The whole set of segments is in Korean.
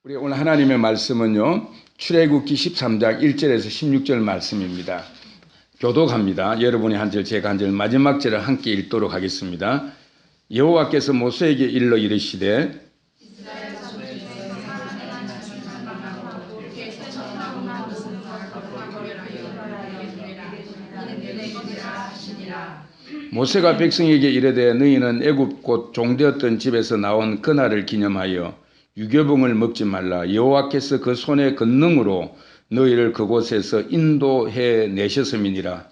우리 오늘 하나님의 말씀은요, 출애굽기 13장 1절에서 16절 말씀입니다. 교독합니다. 여러분이 한 절, 제가 한 절, 마지막 절을 함께 읽도록 하겠습니다. 여호와께서 모세에게 일러 이르시되 모세가 백성에게 이르되 너희는 애굽 곧 종되었던 집에서 나온 그날을 기념하여 유교병을 먹지 말라. 여호와께서 그 손의 권능으로 너희를 그곳에서 인도해 내셨음이니라.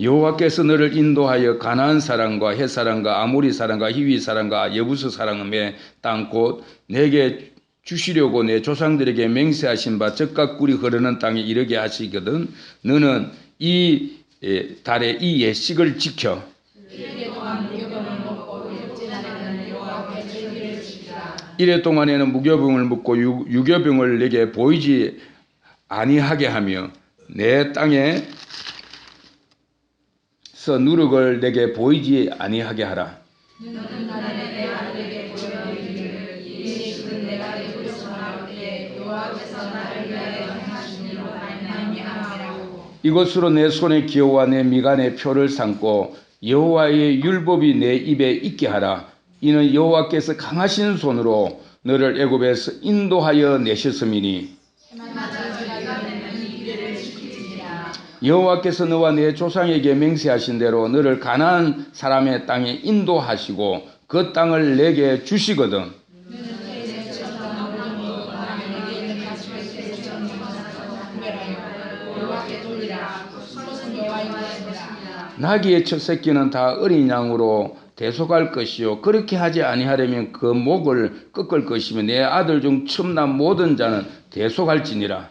여호와께서 너를 인도하여 가나안 사람과 헷 사람과 아모리 사람과 히위 사람과 여부스 사람의 땅 곧 내게 주시려고 내 조상들에게 맹세하신 바 젖과 꿀이 흐르는 땅에 이르게 하시거든 너는 이 달에 이 예식을 지켜 이래 동안에는 무교병을 먹고 유교병을 내게 보이지 아니하게 하며 내 땅에서 누룩을 내게 보이지 아니하게 하라. 이것으로 내 손의 기호와 내 미간의 표를 삼고 여호와의 율법이 내 입에 있게 하라. 이는 여호와께서 강하신 손으로 너를 애굽에서 인도하여 내셨음이니 여호와께서 너와 내 조상에게 맹세하신 대로 너를 가나안 사람의 땅에 인도하시고 그 땅을 내게 주시거든 나귀의 첫 새끼는 다 어린 양으로 대속할 것이요 그렇게 하지 아니하려면 그 목을 꺾을 것이며 내 아들 중 처음 난 모든 자는 대속할지니라.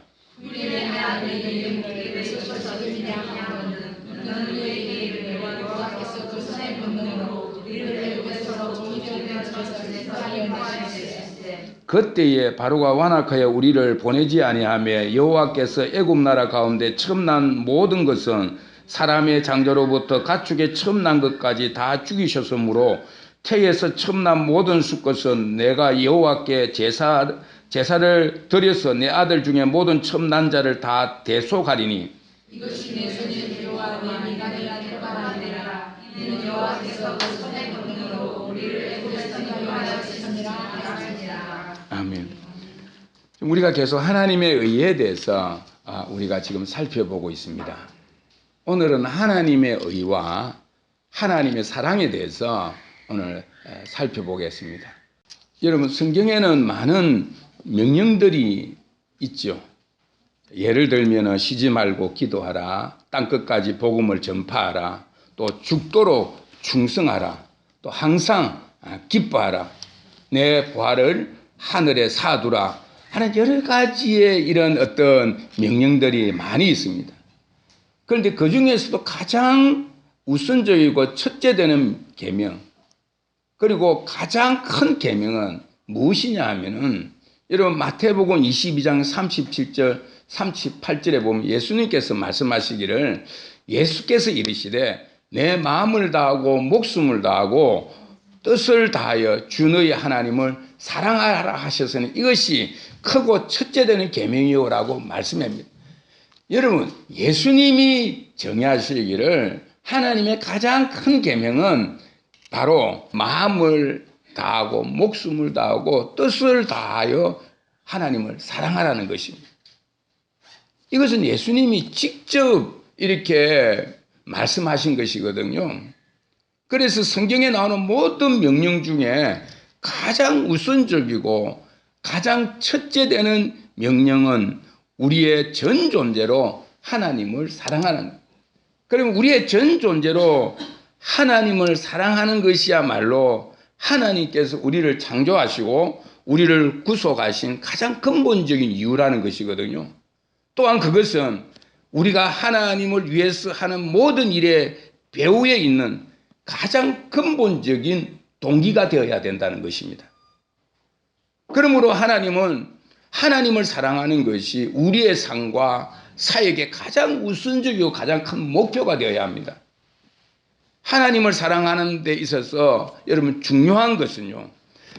그때에 바로가 완악하여 우리를 보내지 아니하며 여호와께서 애굽 나라 가운데 처음 난 모든 것은 사람의 장자로부터 가축의 처음 난 것까지 다 죽이셨으므로 태에서 처음 난 모든 수것은 내가 여호와께 제사를 드려서 내 아들 중에 모든 처음 난 자를 다 대속하리니 이것이 내 손의 기호와 내 미간의 표가 이는 여호와께서 그 손의 권능으로 우리를 애굽에서 인도하셨느니라. 아멘. 우리가 계속 하나님의 의에 대해서 우리가 지금 살펴보고 있습니다. 오늘은 하나님의 의와 하나님의 사랑에 대해서 오늘 살펴보겠습니다. 여러분 성경에는 많은 명령들이 있죠. 예를 들면 쉬지 말고 기도하라, 땅끝까지 복음을 전파하라, 또 죽도록 충성하라, 또 항상 기뻐하라, 내 보화를 하늘에 사두라 하는 여러 가지의 이런 어떤 명령들이 많이 있습니다. 그런데 그 중에서도 가장 우선적이고 첫째 되는 계명, 그리고 가장 큰 계명은 무엇이냐 하면은 여러분 마태복음 22장 37절 38절에 보면 예수님께서 말씀하시기를 예수께서 이르시되 내 마음을 다하고 목숨을 다하고 뜻을 다하여 주 너희 하나님을 사랑하라 하셨으니 이것이 크고 첫째 되는 계명이요라고 말씀합니다. 여러분 예수님이 정의하시기를 하나님의 가장 큰 계명은 바로 마음을 다하고 목숨을 다하고 뜻을 다하여 하나님을 사랑하라는 것입니다. 이것은 예수님이 직접 이렇게 말씀하신 것이거든요. 그래서 성경에 나오는 모든 명령 중에 가장 우선적이고 가장 첫째 되는 명령은 우리의 전 존재로 하나님을 사랑하는 것. 그러면 우리의 전 존재로 하나님을 사랑하는 것이야말로 하나님께서 우리를 창조하시고 우리를 구속하신 가장 근본적인 이유라는 것이거든요. 또한 그것은 우리가 하나님을 위해서 하는 모든 일의 배후에 있는 가장 근본적인 동기가 되어야 된다는 것입니다. 그러므로 하나님은 하나님을 사랑하는 것이 우리의 삶과 사역의 가장 우선적이고 가장 큰 목표가 되어야 합니다. 하나님을 사랑하는 데 있어서 여러분 중요한 것은요,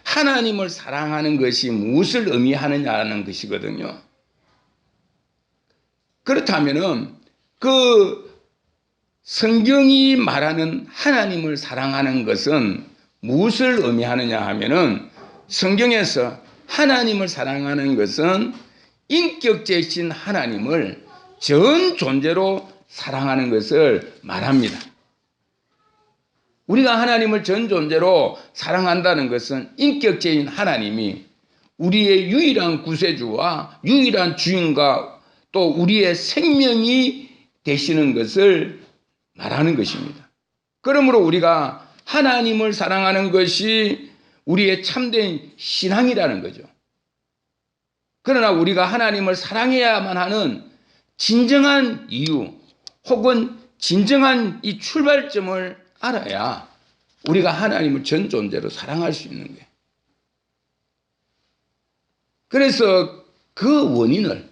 하나님을 사랑하는 것이 무엇을 의미하느냐는 것이거든요. 그렇다면은 그 성경이 말하는 하나님을 사랑하는 것은 무엇을 의미하느냐 하면은 성경에서 하나님을 사랑하는 것은 인격체이신 하나님을 전 존재로 사랑하는 것을 말합니다. 우리가 하나님을 전 존재로 사랑한다는 것은 인격체인 하나님이 우리의 유일한 구세주와 유일한 주인과 또 우리의 생명이 되시는 것을 말하는 것입니다. 그러므로 우리가 하나님을 사랑하는 것이 우리의 참된 신앙이라는 거죠. 그러나 우리가 하나님을 사랑해야만 하는 진정한 이유 혹은 진정한 이 출발점을 알아야 우리가 하나님을 전 존재로 사랑할 수 있는 거예요. 그래서 그 원인을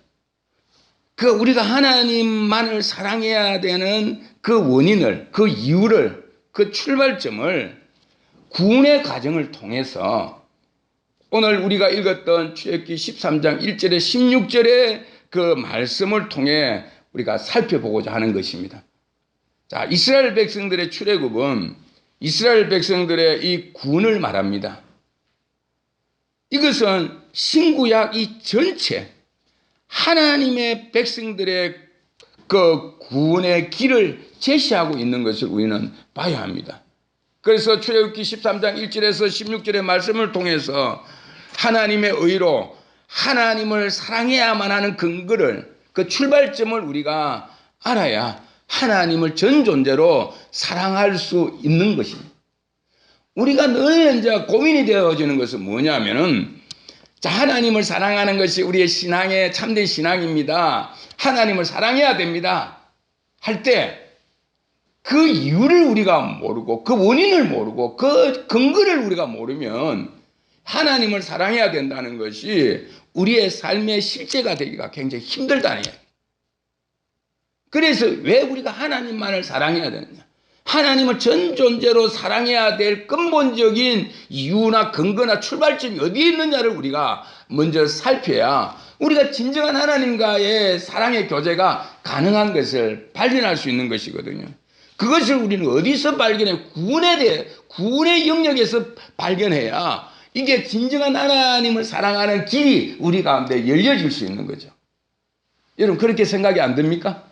우리가 하나님만을 사랑해야 되는 그 원인을, 그 이유를, 그 출발점을 구원의 과정을 통해서 오늘 우리가 읽었던 출애굽기 13장 1절에 16절의 그 말씀을 통해 우리가 살펴보고자 하는 것입니다. 자, 이스라엘 백성들의 출애굽은 이스라엘 백성들의 이 구원을 말합니다. 이것은 신구약 이 전체 하나님의 백성들의 그 구원의 길을 제시하고 있는 것을 우리는 봐야 합니다. 그래서 출애굽기 13장 1절에서 16절의 말씀을 통해서 하나님의 의로 하나님을 사랑해야만 하는 근거를, 그 출발점을 우리가 알아야 하나님을 전 존재로 사랑할 수 있는 것입니다. 우리가 늘 이제 고민이 되어지는 것은 뭐냐면은, 자, 하나님을 사랑하는 것이 우리의 신앙의 참된 신앙입니다. 하나님을 사랑해야 됩니다. 할 때 그 이유를 우리가 모르고 그 원인을 모르고 그 근거를 우리가 모르면 하나님을 사랑해야 된다는 것이 우리의 삶의 실제가 되기가 굉장히 힘들다는 이야기. 그래서 왜 우리가 하나님만을 사랑해야 되느냐? 하나님을 전 존재로 사랑해야 될 근본적인 이유나 근거나 출발점이 어디에 있느냐를 우리가 먼저 살펴야 우리가 진정한 하나님과의 사랑의 교제가 가능한 것을 발견할 수 있는 것이거든요. 그것을 우리는 어디서 발견해? 구원의 영역에서 발견해야 이게 진정한 하나님을 사랑하는 길이 우리 가운데 열려질 수 있는 거죠. 여러분, 그렇게 생각이 안 듭니까?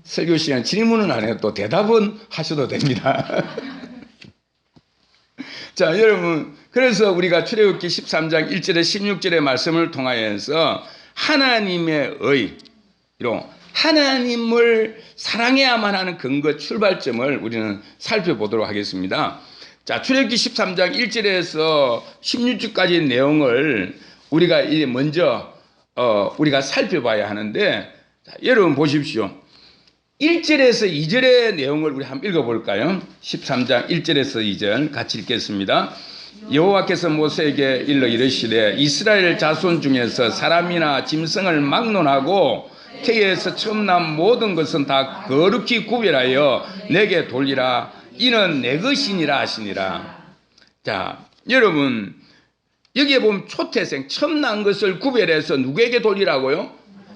설교 시간 질문은 안 해도 또 대답은 하셔도 됩니다. 자, 여러분, 그래서 우리가 출애굽기 13장 1절에 16절의 말씀을 통하여서 하나님의 의로 하나님을 사랑해야만 하는 근거 출발점을 우리는 살펴보도록 하겠습니다. 자, 출애굽기 13장 1절에서 16절까지 내용을 우리가 이제 먼저 우리가 살펴봐야 하는데, 자, 여러분 보십시오. 1절에서 2절의 내용을 우리 한번 읽어볼까요? 13장 1절에서 2절 같이 읽겠습니다. 여호와께서 모세에게 일러 이르시되 이스라엘 자손 중에서 사람이나 짐승을 막론하고 태에서 처음 난 모든 것은 다 거룩히 구별하여 내게 돌리라. 이는 내 것이니라 하시니라. 자, 여러분, 여기에 보면 초태생 처음 난 것을 구별해서 누구에게 돌리라고요?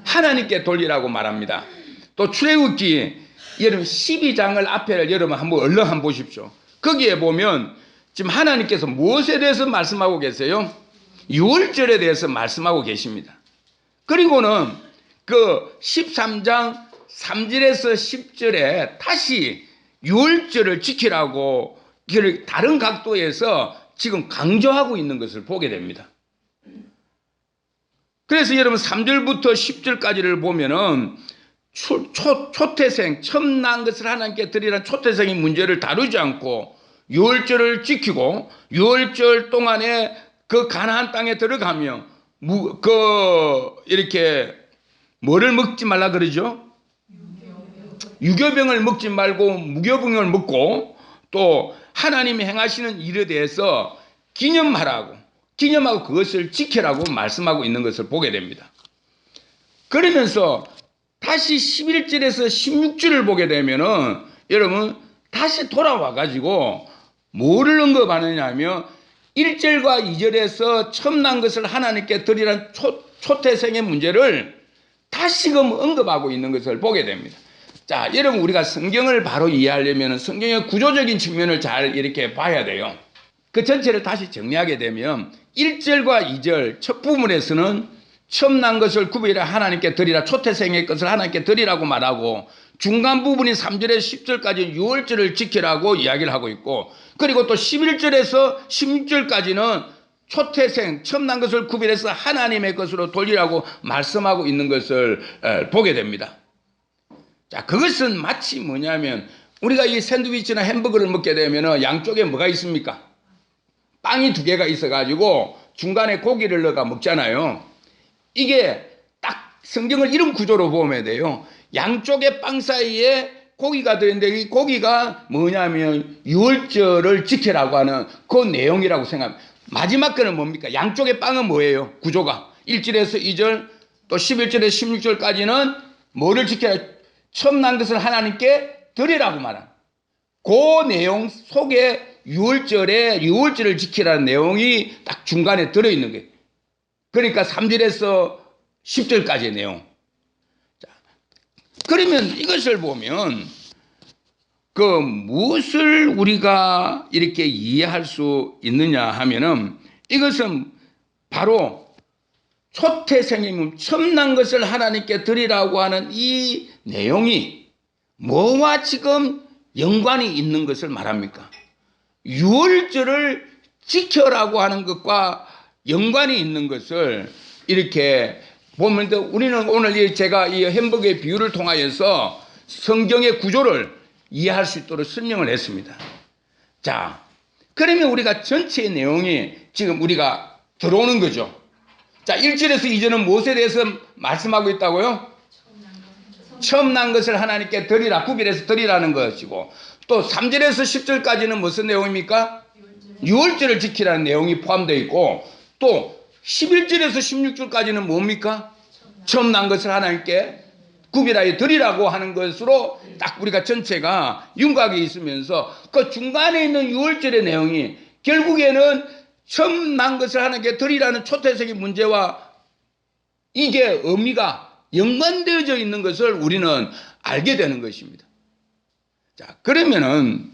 하나님께 돌리라고 말합니다. 또 출애굽기 여러분 12장을 앞에 여러분 한번 얼른 한번 보십시오. 거기에 보면 지금 하나님께서 무엇에 대해서 말씀하고 계세요? 유월절에 대해서 말씀하고 계십니다. 그리고는 그 13장 3절에서 10절에 다시 유월절을 지키라고 다른 각도에서 지금 강조하고 있는 것을 보게 됩니다. 그래서 여러분 3절부터 10절까지를 보면은 초태생, 처음 난 것을 하나님께 드리라는 초태생의 문제를 다루지 않고 유월절을 지키고 유월절 동안에 그 가나안 땅에 들어가며 이렇게 뭐를 먹지 말라 그러죠? 유교병을 먹지 말고 무교병을 먹고 또 하나님이 행하시는 일에 대해서 기념하고 그것을 지키라고 말씀하고 있는 것을 보게 됩니다. 그러면서 다시 11절에서 16절을 보게 되면은 여러분 다시 돌아와 가지고 뭐를 언급하느냐 하면 1절과 2절에서 처음 난 것을 하나님께 드리라는 초태생의 문제를 다시금 언급하고 있는 것을 보게 됩니다. 자, 여러분, 우리가 성경을 바로 이해하려면 성경의 구조적인 측면을 잘 이렇게 봐야 돼요. 그 전체를 다시 정리하게 되면 1절과 2절 첫 부분에서는 처음 난 것을 구별해 하나님께 드리라, 초태생의 것을 하나님께 드리라고 말하고, 중간 부분인 3절에서 10절까지 유월절을 지키라고 이야기를 하고 있고, 그리고 또 11절에서 16절까지는 초태생, 처음 난 것을 구별해서 하나님의 것으로 돌리라고 말씀하고 있는 것을 보게 됩니다. 자, 그것은 마치 뭐냐면 우리가 이 샌드위치나 햄버거를 먹게 되면 양쪽에 뭐가 있습니까? 빵이 두 개가 있어가지고 중간에 고기를 넣어가 먹잖아요. 이게 딱 성경을 이런 구조로 보면 돼요. 양쪽의 빵 사이에 고기가 들어있는데 이 고기가 뭐냐면 유월절을 지키라고 하는 그 내용이라고 생각합니다. 마지막 거는 뭡니까? 양쪽의 빵은 뭐예요? 구조가 1절에서 2절 또 11절에서 16절까지는 뭐를 지켜야, 처음 난 것을 하나님께 드리라고 말하는 그 내용 속에 유월절을 지키라는 내용이 딱 중간에 들어있는 거예요. 그러니까 3절에서 10절까지의 내용. 자, 그러면 이것을 보면 무엇을 우리가 이렇게 이해할 수 있느냐 하면은 이것은 바로 초태생의 처음 난 것을 하나님께 드리라고 하는 이 내용이 뭐와 지금 연관이 있는 것을 말합니까? 유월절을 지켜라고 하는 것과 연관이 있는 것을 이렇게 보면 우리는 오늘 제가 이 햄버거의 비유를 통하여서 성경의 구조를 이해할 수 있도록 설명을 했습니다. 자, 그러면 우리가 전체의 내용이 지금 우리가 들어오는 거죠. 자, 1절에서 2절은 무엇에 대해서 말씀하고 있다고요? 처음 난 것을 하나님께 드리라, 구별해서 드리라는 것이고, 또 3절에서 10절까지는 무슨 내용입니까? 유월절을 지키라는 내용이 포함되어 있고, 또 11절에서 16절까지는 뭡니까? 처음 난 것을 하나님께 구별하여 드리라고 하는 것으로 딱 우리가 전체가 윤곽이 있으면서 그 중간에 있는 유월절의 내용이 결국에는 처음 난 것을 하나님께 드리라는 초태생의 문제와 이게 의미가 연관되어져 있는 것을 우리는 알게 되는 것입니다. 자, 그러면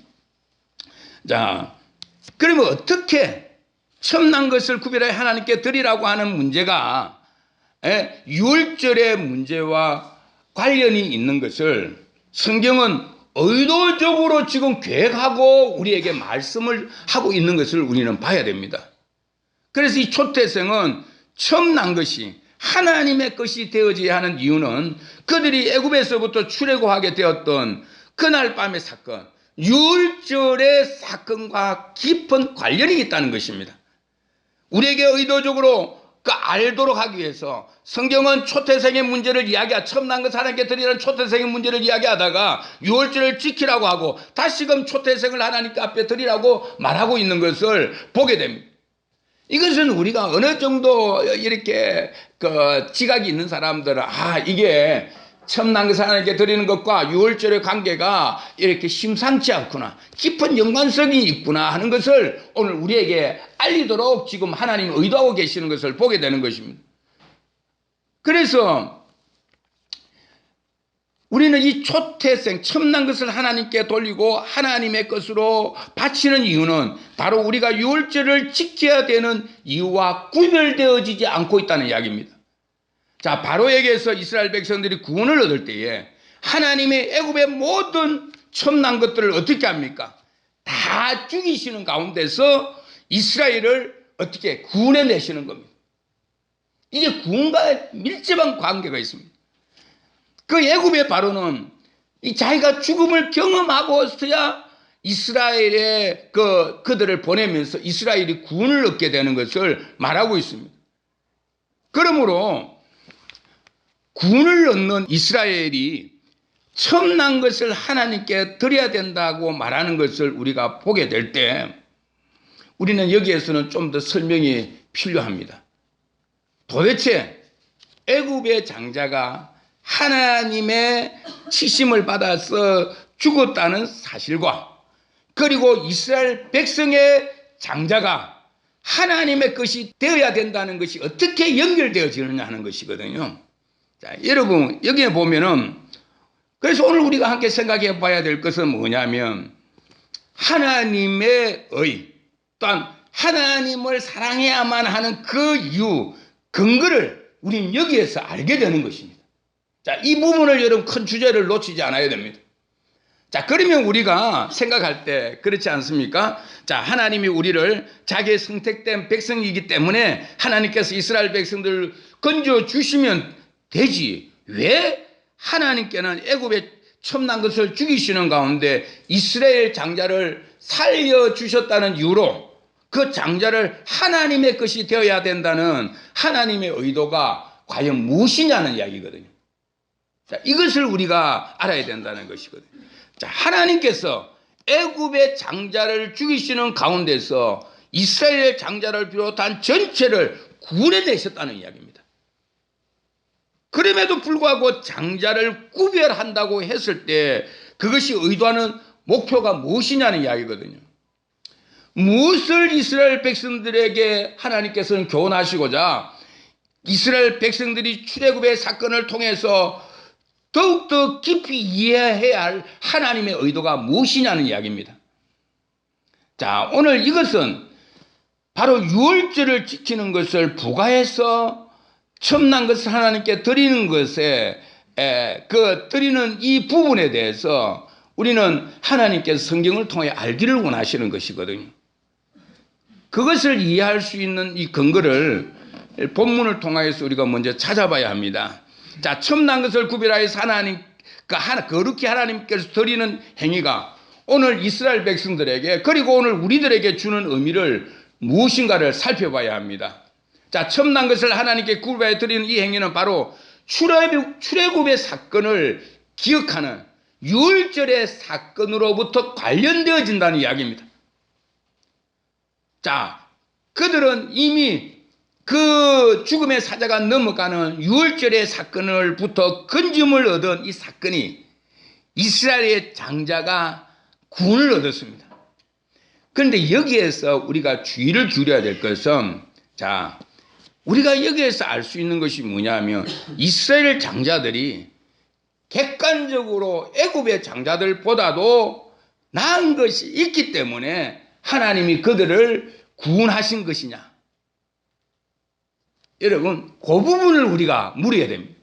어떻게 처음 난 것을 구별하여 하나님께 드리라고 하는 문제가 유월절의 문제와 관련이 있는 것을 성경은 의도적으로 지금 계획하고 우리에게 말씀을 하고 있는 것을 우리는 봐야 됩니다. 그래서 이 초태생은 처음 난 것이 하나님의 것이 되어져야 하는 이유는 그들이 애굽에서부터 출애굽하게 되었던 그날 밤의 사건, 유월절의 사건과 깊은 관련이 있다는 것입니다. 우리에게 의도적으로 알도록 하기 위해서 성경은 초태생의 문제를 처음 난 것 하나님께 드리라는 초태생의 문제를 이야기하다가 유월절을 지키라고 하고 다시금 초태생을 하나님 앞에 드리라고 말하고 있는 것을 보게 됩니다. 이것은 우리가 어느 정도 이렇게 지각이 있는 사람들은 이게 처음 난 것을 하나님께 드리는 것과 유월절의 관계가 이렇게 심상치 않구나, 깊은 연관성이 있구나 하는 것을 오늘 우리에게 알리도록 지금 하나님이 의도하고 계시는 것을 보게 되는 것입니다. 그래서 우리는 이 초태생, 처음 난 것을 하나님께 돌리고 하나님의 것으로 바치는 이유는 바로 우리가 유월절을 지켜야 되는 이유와 구별되어지지 않고 있다는 이야기입니다. 자, 바로에게서 이스라엘 백성들이 구원을 얻을 때에 하나님의 애굽의 모든 처음 난 것들을 어떻게 합니까? 다 죽이시는 가운데서 이스라엘을 어떻게 구원해 내시는 겁니다. 이게 구원과 밀접한 관계가 있습니다. 그 애굽의 바로는 이 자기가 죽음을 경험하고서야 이스라엘의 그들을 보내면서 이스라엘이 구원을 얻게 되는 것을 말하고 있습니다. 그러므로 구원을 얻는 이스라엘이 처음 난 것을 하나님께 드려야 된다고 말하는 것을 우리가 보게 될 때 우리는 여기에서는 좀 더 설명이 필요합니다. 도대체 애굽의 장자가 하나님의 치심을 받아서 죽었다는 사실과 그리고 이스라엘 백성의 장자가 하나님의 것이 되어야 된다는 것이 어떻게 연결되어지느냐 하는 것이거든요. 자, 여러분 여기에 보면은 그래서 오늘 우리가 함께 생각해 봐야 될 것은 뭐냐면 하나님의 의 또한 하나님을 사랑해야만 하는 그 이유 근거를 우리는 여기에서 알게 되는 것입니다. 자, 이 부분을 여러분 큰 주제를 놓치지 않아야 됩니다. 자, 그러면 우리가 생각할 때 그렇지 않습니까? 자, 하나님이 우리를 자기의 선택된 백성이기 때문에 하나님께서 이스라엘 백성들을 건져 주시면 되지. 왜 하나님께는 애굽에 첨난 것을 죽이시는 가운데 이스라엘 장자를 살려주셨다는 이유로 그 장자를 하나님의 것이 되어야 된다는 하나님의 의도가 과연 무엇이냐는 이야기거든요. 자, 이것을 우리가 알아야 된다는 것이거든요. 자, 하나님께서 애굽의 장자를 죽이시는 가운데서 이스라엘 장자를 비롯한 전체를 구원해내셨다는 이야기입니다. 그럼에도 불구하고 장자를 구별한다고 했을 때 그것이 의도하는 목표가 무엇이냐는 이야기거든요. 무엇을 이스라엘 백성들에게 하나님께서는 교훈하시고자 이스라엘 백성들이 출애굽의 사건을 통해서 더욱더 깊이 이해해야 할 하나님의 의도가 무엇이냐는 이야기입니다. 자, 오늘 이것은 바로 유월절을 지키는 것을 부과해서 첨난 것을 하나님께 드리는 것에 드리는 이 부분에 대해서 우리는 하나님께서 성경을 통해 알기를 원하시는 것이거든요. 그것을 이해할 수 있는 이 근거를 본문을 통해서 우리가 먼저 찾아봐야 합니다. 자, 첨난 것을 구별하여서 거룩히 하나님께서 드리는 행위가 오늘 이스라엘 백성들에게 그리고 오늘 우리들에게 주는 의미를 무엇인가를 살펴봐야 합니다. 자, 첨난 것을 하나님께 구별하여 드리는 이 행위는 바로 출애굽의 사건을 기억하는 유월절의 사건으로부터 관련되어진다는 이야기입니다. 자, 그들은 이미 그 죽음의 사자가 넘어가는 유월절의 사건을부터 건짐을 얻은 이 사건이 이스라엘의 장자가 구원을 얻었습니다. 그런데 여기에서 우리가 주의를 기울여야 될 것은 자, 우리가 여기에서 알 수 있는 것이 뭐냐면 이스라엘 장자들이 객관적으로 애굽의 장자들보다도 나은 것이 있기 때문에 하나님이 그들을 구원하신 것이냐. 여러분, 그 부분을 우리가 물어야 됩니다.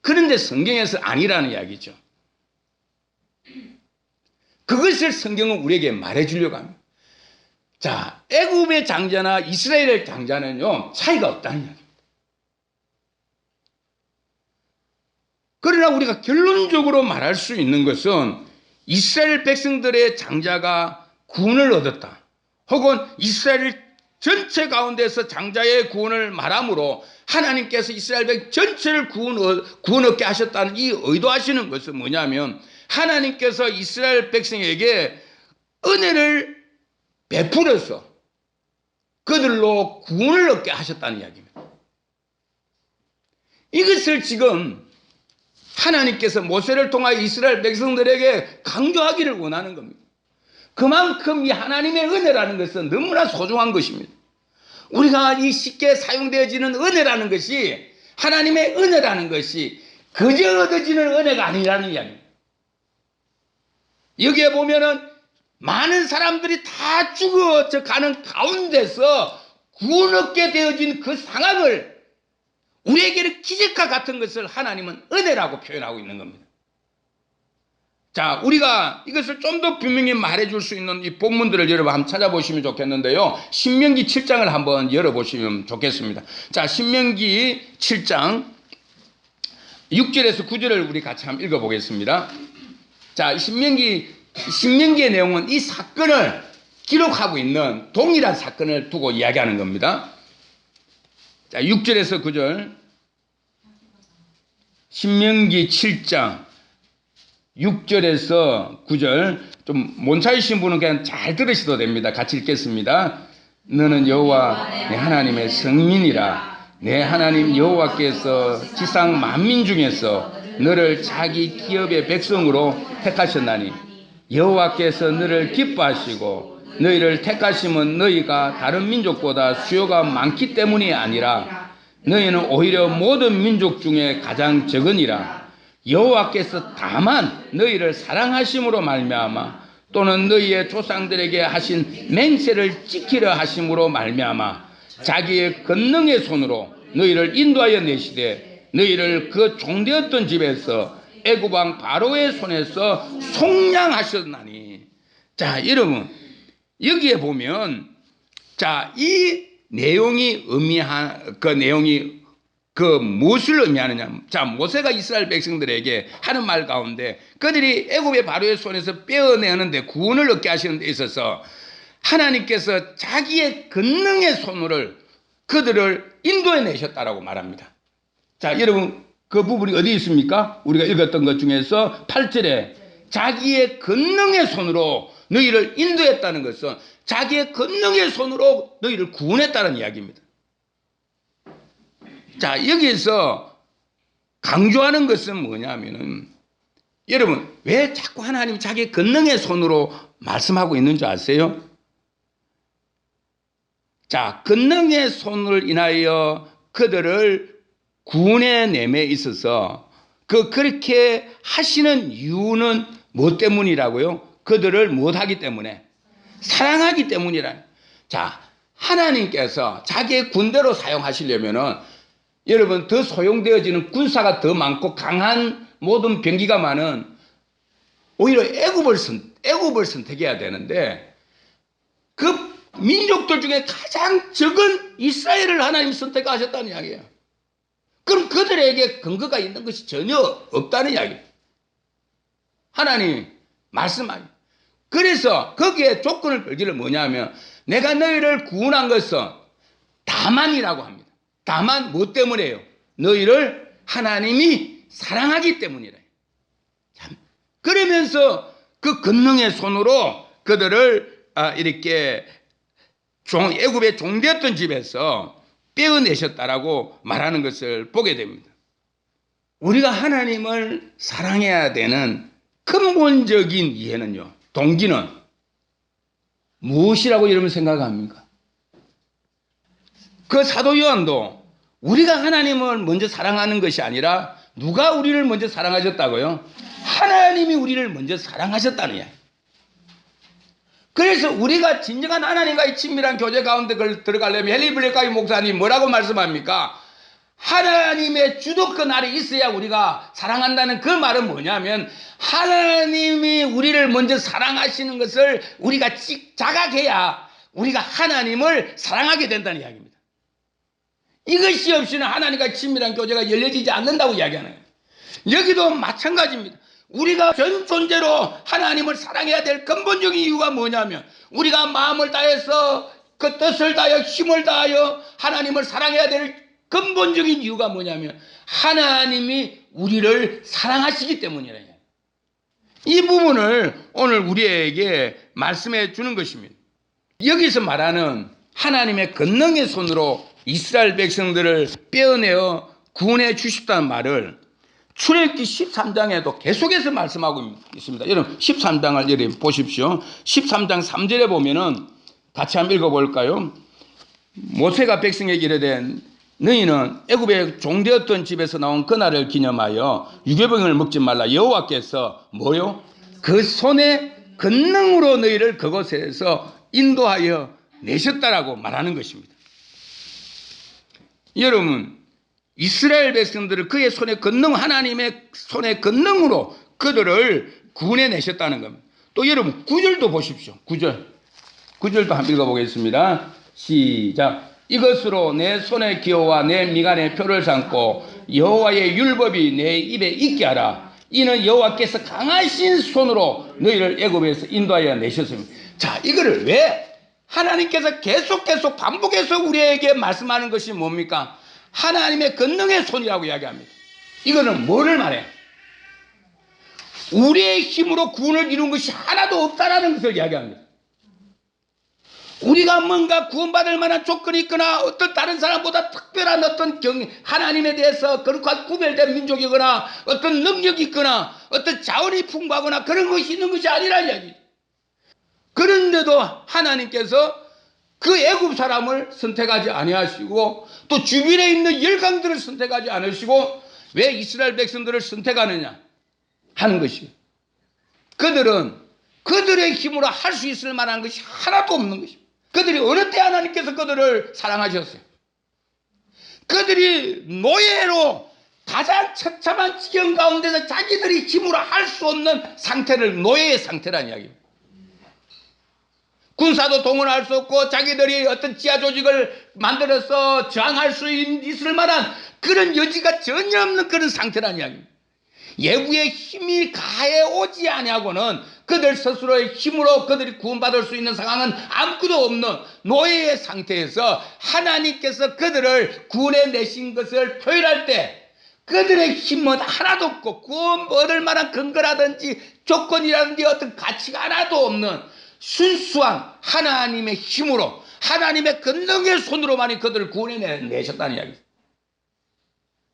그런데 성경에서 아니라는 이야기죠. 그것을 성경은 우리에게 말해주려고 합니다. 자, 애굽의 장자나 이스라엘의 장자는요, 차이가 없다는 이야기입니다. 그러나 우리가 결론적으로 말할 수 있는 것은 이스라엘 백성들의 장자가 구원을 얻었다. 혹은 이스라엘 전체 가운데서 장자의 구원을 말함으로 하나님께서 이스라엘 백 전체를 구원 얻게 하셨다는 이 의도하시는 것은 뭐냐면 하나님께서 이스라엘 백성에게 은혜를 베풀어서 그들로 구원을 얻게 하셨다는 이야기입니다. 이것을 지금 하나님께서 모세를 통하여 이스라엘 백성들에게 강조하기를 원하는 겁니다. 그만큼 이 하나님의 은혜라는 것은 너무나 소중한 것입니다. 우리가 이 쉽게 사용되어지는 은혜라는 것이 하나님의 은혜라는 것이 그저 얻어지는 은혜가 아니라는 이야기입니다. 여기에 보면은 많은 사람들이 다 죽어져 가는 가운데서 구원 얻게 되어진 그 상황을 우리에게는 기적과 같은 것을 하나님은 은혜라고 표현하고 있는 겁니다. 자, 우리가 이것을 좀 더 분명히 말해줄 수 있는 이 본문들을 여러분 한번 찾아보시면 좋겠는데요. 신명기 7장을 한번 열어보시면 좋겠습니다. 자, 신명기 7장 6절에서 9절을 우리 같이 한번 읽어보겠습니다. 자, 신명기의 내용은 이 사건을 기록하고 있는 동일한 사건을 두고 이야기하는 겁니다. 자, 6절에서 9절 신명기 7장 6절에서 9절 좀 몬차이신 분은 그냥 잘 들으셔도 됩니다. 같이 읽겠습니다. 너는 여호와 내 하나님의 성민이라. 내 하나님 여호와께서 지상 만민 중에서 너를 자기 기업의 백성으로 택하셨나니 여호와께서 너를 기뻐하시고 너희를 택하심은 너희가 다른 민족보다 수요가 많기 때문이 아니라 너희는 오히려 모든 민족 중에 가장 적으니라. 여호와께서 다만 너희를 사랑하심으로 말미암아 또는 너희의 조상들에게 하신 맹세를 지키려 하심으로 말미암아 자기의 권능의 손으로 너희를 인도하여 내시되 너희를 그 종되었던 집에서 애굽 왕 바로의 손에서 속량하셨나니. 자, 여러분 여기에 보면 자, 이 내용이 의미한 그 내용이 그 무엇을 의미하느냐. 자, 모세가 이스라엘 백성들에게 하는 말 가운데 그들이 애굽의 바로의 손에서 빼어내는데 구원을 얻게 하시는 데 있어서 하나님께서 자기의 권능의 손을 그들을 인도해 내셨다라고 말합니다. 자, 여러분 그 부분이 어디 있습니까? 우리가 읽었던 것 중에서 8절에 자기의 권능의 손으로 너희를 인도했다는 것은 자기의 권능의 손으로 너희를 구원했다는 이야기입니다. 자, 여기에서 강조하는 것은 뭐냐면은 여러분 왜 자꾸 하나님이 자기 권능의 손으로 말씀하고 있는 줄 아세요? 자, 권능의 손을 인하여 그들을 구원해 내에 있어서 그렇게 하시는 이유는 뭐 때문이라고요? 그들을 못하기 때문에, 사랑하기 때문이라. 자, 하나님께서 자기의 군대로 사용하시려면은 여러분 더 소용되어지는 군사가 더 많고 강한 모든 병기가 많은 오히려 애굽을 선택해야 되는데 그 민족들 중에 가장 적은 이스라엘을 하나님 선택하셨다는 이야기예요. 그럼 그들에게 근거가 있는 것이 전혀 없다는 이야기예요. 하나님 말씀하니. 그래서 거기에 조건을 걸기를 뭐냐면 내가 너희를 구원한 것은 다만이라고 합니다. 다만 뭐 때문에요? 너희를 하나님이 사랑하기 때문이래. 그러면서 그 권능의 손으로 그들을 이렇게 애굽의 종되었던 집에서 빼어내셨다라고 말하는 것을 보게 됩니다. 우리가 하나님을 사랑해야 되는 근본적인 이해는요, 동기는 무엇이라고 여러분 생각합니까? 그 사도 요한도 우리가 하나님을 먼저 사랑하는 것이 아니라 누가 우리를 먼저 사랑하셨다고요? 하나님이 우리를 먼저 사랑하셨다는 이야기. 그래서 우리가 진정한 하나님과의 친밀한 교제 가운데 들어가려면 헨리 블랙카이 목사님 뭐라고 말씀합니까? 하나님의 주도권 아래 있어야 우리가 사랑한다는 그 말은 뭐냐면 하나님이 우리를 먼저 사랑하시는 것을 우리가 자각해야 우리가 하나님을 사랑하게 된다는 이야기입니다. 이것이 없이는 하나님과 친밀한 교제가 열려지지 않는다고 이야기하는 거예요. 여기도 마찬가지입니다. 우리가 전 존재로 하나님을 사랑해야 될 근본적인 이유가 뭐냐면 우리가 마음을 다해서 그 뜻을 다하여 힘을 다하여 하나님을 사랑해야 될 근본적인 이유가 뭐냐면 하나님이 우리를 사랑하시기 때문이래요. 이 부분을 오늘 우리에게 말씀해 주는 것입니다. 여기서 말하는 하나님의 권능의 손으로 이스라엘 백성들을 빼어내어 구원해 주셨다는 말을 출애굽기 13장에도 계속해서 말씀하고 있습니다. 여러분 13장을 여러분 보십시오. 13장 3절에 보면은 같이 한번 읽어볼까요? 모세가 백성에게 이르되 너희는 애굽의 종되었던 집에서 나온 그날을 기념하여 유괴병을 먹지 말라. 여호와께서 뭐요? 그 손의 권능으로 너희를 그곳에서 인도하여 내셨다라고 말하는 것입니다. 여러분 이스라엘 백성들을 그의 손의 권능, 하나님의 손의 권능으로 그들을 구원해 내셨다는 겁니다. 또 여러분 9절도 보십시오. 9절도 한번 읽어보겠습니다. 시작. 이것으로 내 손의 기호와 내 미간의 표를 삼고 여호와의 율법이 내 입에 있게 하라. 이는 여호와께서 강하신 손으로 너희를 애굽에서 인도하여 내셨습니다. 자, 이거를 왜 하나님께서 계속 반복해서 우리에게 말씀하는 것이 뭡니까? 하나님의 권능의 손이라고 이야기합니다. 이거는 뭐를 말해? 우리의 힘으로 구원을 이룬 것이 하나도 없다라는 것을 이야기합니다. 우리가 뭔가 구원받을 만한 조건이 있거나 어떤 다른 사람보다 특별한 어떤 하나님에 대해서 거룩한 구별된 민족이거나 어떤 능력이 있거나 어떤 자원이 풍부하거나 그런 것이 있는 것이 아니라 이야기. 그런데도 하나님께서 그 애굽 사람을 선택하지 아니하시고 또 주변에 있는 열강들을 선택하지 않으시고 왜 이스라엘 백성들을 선택하느냐 하는 것이, 그들은 그들의 힘으로 할 수 있을 만한 것이 하나도 없는 것입니다. 그들이 어느 때 하나님께서 그들을 사랑하셨어요? 그들이 노예로 가장 처참한 지경 가운데서 자기들이 힘으로 할 수 없는 상태를 노예의 상태라는 이야기입니다. 군사도 동원할 수 없고 자기들이 어떤 지하 조직을 만들어서 저항할 수 있을 만한 그런 여지가 전혀 없는 그런 상태라는 이야기입니다. 예부의 힘이 가해 오지 아니하고는 그들 스스로의 힘으로 그들이 구원받을 수 있는 상황은 아무것도 없는 노예의 상태에서 하나님께서 그들을 구원해내신 것을 표현할 때 그들의 힘은 하나도 없고 구원 얻을 만한 근거라든지 조건이라든지 어떤 가치가 하나도 없는 순수한 하나님의 힘으로 하나님의 권능의 손으로만이 그들을 구원해내셨다는 이야기입니다.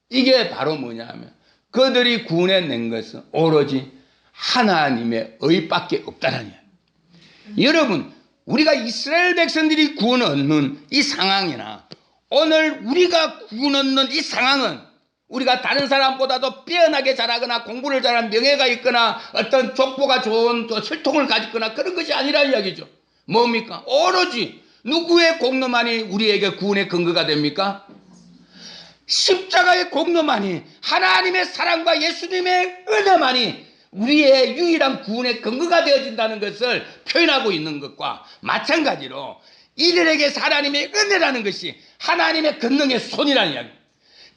이게 바로 뭐냐 하면 그들이 구원해낸 것은 오로지 하나님의 의밖에 없다는 이야기. 여러분, 우리가 이스라엘 백성들이 구원 얻는 이 상황이나 오늘 우리가 구원 얻는 이 상황은 우리가 다른 사람보다도 빼어나게 잘하거나 공부를 잘한 명예가 있거나 어떤 족보가 좋은 혈통을 가지거나 그런 것이 아니라 이야기죠. 뭡니까? 오로지 누구의 공로만이 우리에게 구원의 근거가 됩니까? 십자가의 공로만이, 하나님의 사랑과 예수님의 은혜만이 우리의 유일한 구원의 근거가 되어진다는 것을 표현하고 있는 것과 마찬가지로 이들에게 하나님의 은혜라는 것이 하나님의 권능의 손이라는 이야기.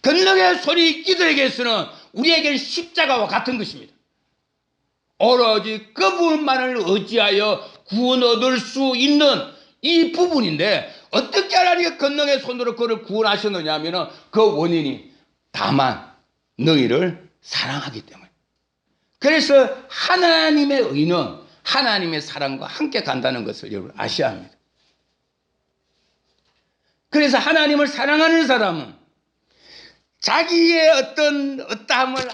권능의 손이 이들에게서는 우리에게는 십자가와 같은 것입니다. 오로지 그분만을 의지하여 구원 얻을 수 있는 이 부분인데 어떻게 하나님의 권능의 손으로 그를 구원하셨느냐 하면 그 원인이 다만 너희를 사랑하기 때문에. 그래서 하나님의 의는 하나님의 사랑과 함께 간다는 것을 여러분 아셔야 합니다. 그래서 하나님을 사랑하는 사람은 자기의 어떠함을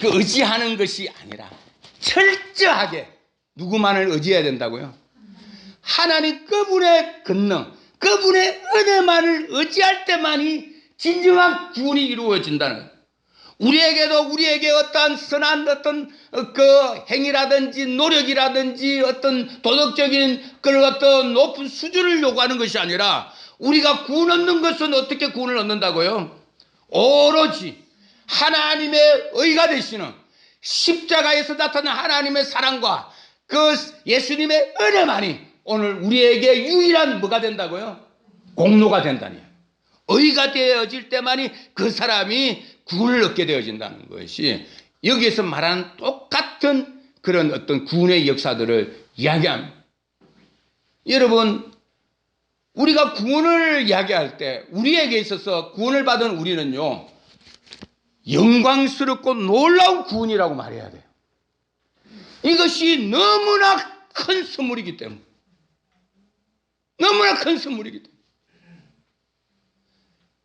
의지하는 것이 아니라 철저하게 누구만을 의지해야 된다고요? 하나님 그분의 권능, 그분의 은혜만을 의지할 때만이 진정한 구원이 이루어진다는 거예요. 우리에게 어떠한 선한 어떤 그 행위라든지 노력이라든지 어떤 도덕적인 그런 어떤 높은 수준을 요구하는 것이 아니라 우리가 구원 얻는 것은 어떻게 구원을 얻는다고요? 오로지 하나님의 의가 되시는 십자가에서 나타난 하나님의 사랑과 그 예수님의 은혜만이 오늘 우리에게 유일한 뭐가 된다고요? 공로가 된다니. 의가 되어질 때만이 그 사람이 구원을 얻게 되어진다는 것이 여기에서 말하는 똑같은 그런 어떤 구원의 역사들을 이야기합니다. 여러분, 우리가 구원을 이야기할 때 우리에게 있어서 구원을 받은 우리는요, 영광스럽고 놀라운 구원이라고 말해야 돼요. 이것이 너무나 큰 선물이기 때문에. 너무나 큰 선물이기 때문에.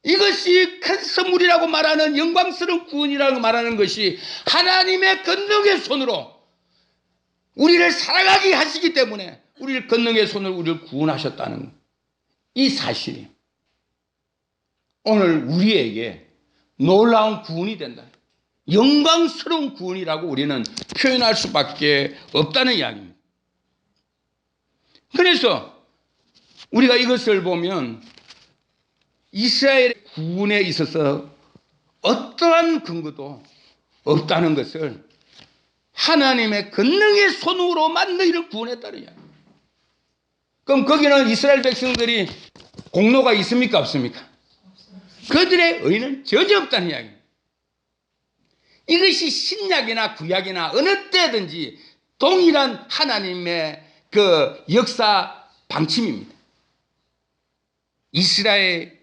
이것이 큰 선물이라고 말하는 영광스러운 구원이라고 말하는 것이 하나님의 권능의 손으로 우리를 사랑하게 하시기 때문에 우리를 권능의 손으로 우리를 구원하셨다는 이 사실이 오늘 우리에게 놀라운 구원이 된다. 영광스러운 구원이라고 우리는 표현할 수밖에 없다는 이야기입니다. 그래서 우리가 이것을 보면 이스라엘의 구원에 있어서 어떠한 근거도 없다는 것을 하나님의 권능의 손으로만 너희를 구원했다는 이야기. 그럼 거기는 이스라엘 백성들이 공로가 있습니까? 없습니까? 그들의 의는 전혀 없다는 이야기입니다. 이것이 신약이나 구약이나 어느 때든지 동일한 하나님의 그 역사 방침입니다. 이스라엘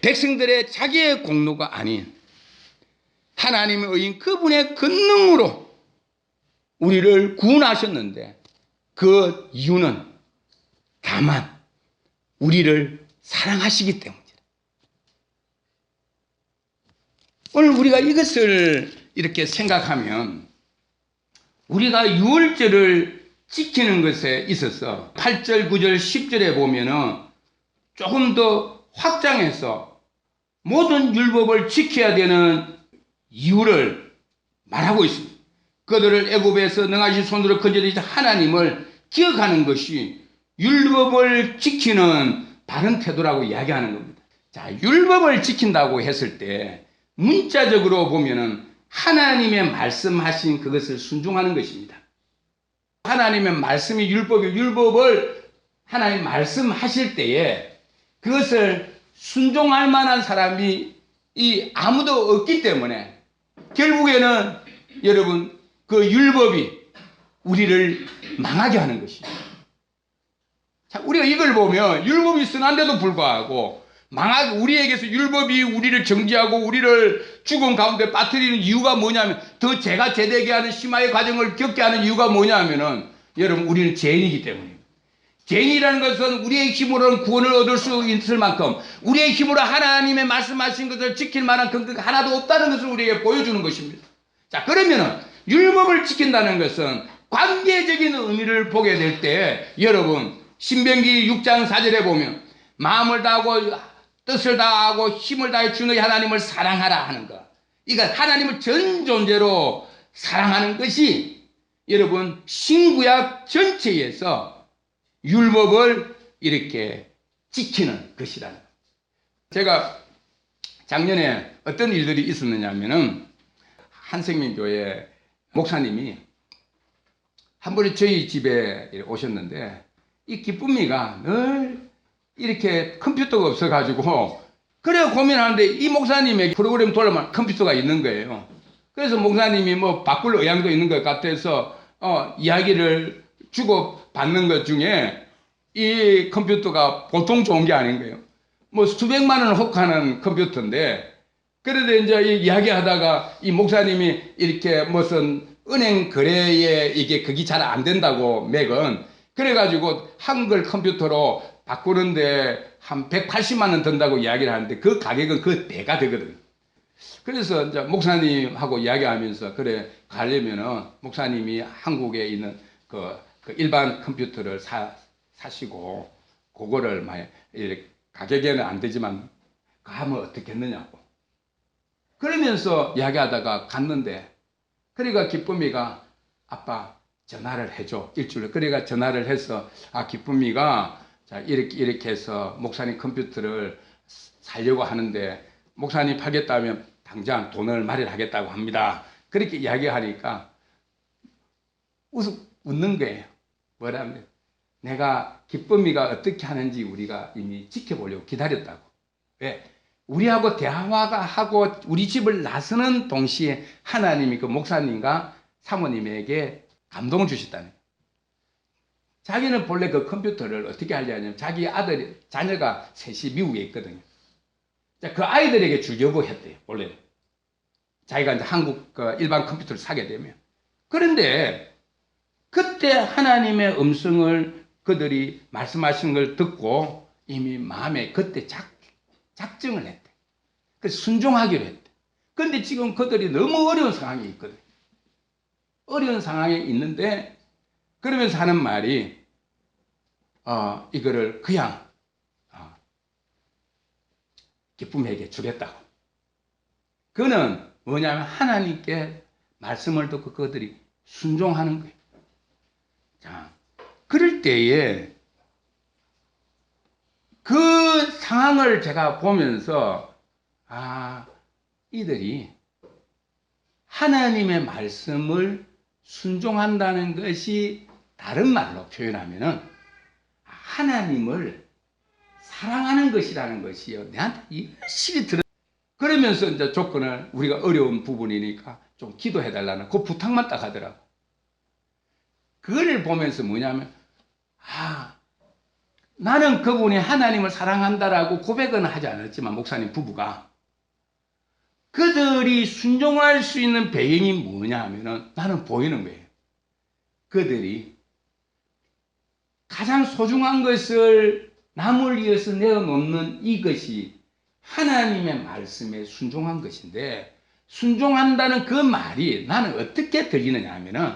백성들의 자기의 공로가 아닌 하나님의 의인 그분의 다만 우리를 사랑하시기 때문이다. 오늘 우리가 이것을 이렇게 생각하면 우리가 유월절을 지키는 것에 있어서 8절, 9절, 10절에 보면은 조금 더 확장해서 모든 율법을 지켜야 되는 이유를 말하고 있습니다. 그들을 애굽에서 능하신 손으로 건져내신 하나님을 기억하는 것이 율법을 지키는 바른 태도라고 이야기하는 겁니다. 자, 율법을 지킨다고 했을 때 문자적으로 보면은 하나님의 말씀하신 그것을 순종하는 것입니다. 하나님의 말씀이 율법을 하나님 말씀하실 때에 그것을 순종할 만한 사람이 아무도 없기 때문에 결국에는 여러분 그 율법이 우리를 망하게 하는 것입니다. 자, 우리가 이걸 보면 율법이 선한데도 불구하고 우리에게서 율법이 우리를 정지하고 우리를 죽음 가운데 빠뜨리는 이유가 뭐냐면 더 죄가 제되게 하는 심화의 과정을 겪게 하는 이유가 뭐냐면은 여러분 우리는 죄인이기 때문입니다. 죄인이라는 것은 우리의 힘으로는 구원을 얻을 수 있을 만큼 우리의 힘으로 하나님의 말씀하신 것을 지킬 만한 근거가 하나도 없다는 것을 우리에게 보여주는 것입니다. 자, 그러면은 율법을 지킨다는 것은 관계적인 의미를 보게 될 때 여러분 신명기 6장 4절에 보면 마음을 다하고 뜻을 다하고 힘을 다해 주는 하나님을 사랑하라 하는 것. 이거 하나님을 전 존재로 사랑하는 것이 여러분 신구약 전체에서 율법을 이렇게 지키는 것이라는 것. 제가 작년에 어떤 일들이 있었느냐면은 한생명교회 목사님이 한 번에 저희 집에 오셨는데 이 기쁨이가 늘 이렇게 컴퓨터가 없어가지고 그래 고민하는데 이 목사님의 프로그램 돌려면 컴퓨터가 있는 거예요. 그래서 목사님이 뭐 바꿀 의향도 있는 것 같아서 이야기를 주고 받는 것 중에 이 컴퓨터가 보통 좋은 게 아닌 거예요. 뭐 수백만 원을 혹하는 컴퓨터인데 그래도 이제 이야기하다가 이 목사님이 이렇게 무슨 은행 거래에 이게 그게 잘 안 된다고 맥은 그래가지고 한글 컴퓨터로 바꾸는데 한 180만 원 든다고 이야기를 하는데 그 가격은 그 배가 되거든. 그래서 이제 목사님하고 이야기하면서 그래 가려면은 목사님이 한국에 있는 그 일반 컴퓨터를 사시고 그거를 이렇게 가격에는 안 되지만 하면 어떻겠느냐고. 그러면서 이야기하다가 갔는데 그러니까 기쁨이가 아빠 전화를 해줘 일주일에. 그러니까 전화를 해서 기쁨이가 자 이렇게 해서 목사님 컴퓨터를 살려고 하는데 목사님 팔겠다면 당장 돈을 마련하겠다고 합니다. 그렇게 이야기하니까 웃는 거예요. 뭐라면 내가 기쁨이가 어떻게 하는지 우리가 이미 지켜보려고 기다렸다고. 왜? 우리하고 대화가 하고 우리 집을 나서는 동시에 하나님이 그 목사님과 사모님에게 감동을 주셨다는 거예요. 자기는 본래 그 컴퓨터를 어떻게 하려냐면 자기 자녀가 셋이 미국에 있거든요. 그 아이들에게 주려고 했대요, 원래. 자기가 이제 한국 일반 컴퓨터를 사게 되면. 그런데 그때 하나님의 음성을 그들이 말씀하신 걸 듣고 이미 마음에 그때 작정을 했대. 그래서 순종하기로 했대. 그런데 지금 그들이 너무 어려운 상황에 있거든. 어려운 상황에 있는데 그러면서 하는 말이 이거를 그냥 기쁨에게 주겠다고. 그는 뭐냐면 하나님께 말씀을 듣고 그들이 순종하는 거예요. 자, 그럴 때에 그 상황을 제가 보면서 이들이 하나님의 말씀을 순종한다는 것이 다른 말로 표현하면은 하나님을 사랑하는 것이라는 것이요. 내한테 열심히 그러면서 이제 조건을 우리가 어려운 부분이니까 좀 기도해달라는 그 부탁만 딱 하더라고. 그거를 보면서 뭐냐면 나는 그분이 하나님을 사랑한다라고 고백은 하지 않았지만 목사님 부부가 그들이 순종할 수 있는 배경이 뭐냐 하면은 나는 보이는 거예요. 그들이 가장 소중한 것을 남을 위해서 내어놓는 이것이 하나님의 말씀에 순종한 것인데, 순종한다는 그 말이 나는 어떻게 들리느냐 하면은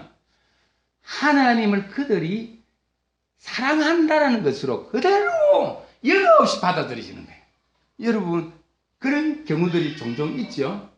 하나님을 그들이 사랑한다라는 것으로 그대로 영어 없이 받아들이시는 거예요. 여러분, 그런 경우들이 종종 있죠.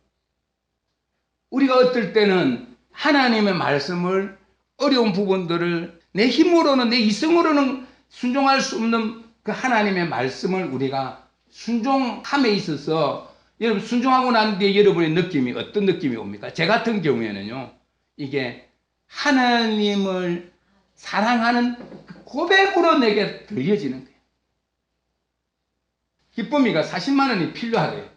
우리가 어떨 때는 하나님의 말씀을, 어려운 부분들을 내 힘으로는, 내 이성으로는 순종할 수 없는 그 하나님의 말씀을 우리가 순종함에 있어서, 여러분, 순종하고 난 뒤에 여러분의 느낌이 어떤 느낌이 옵니까? 제 같은 경우에는요, 이게 하나님을 사랑하는 고백으로 내게 들려지는 거예요. 기쁨이가 40만 원이 필요하대요.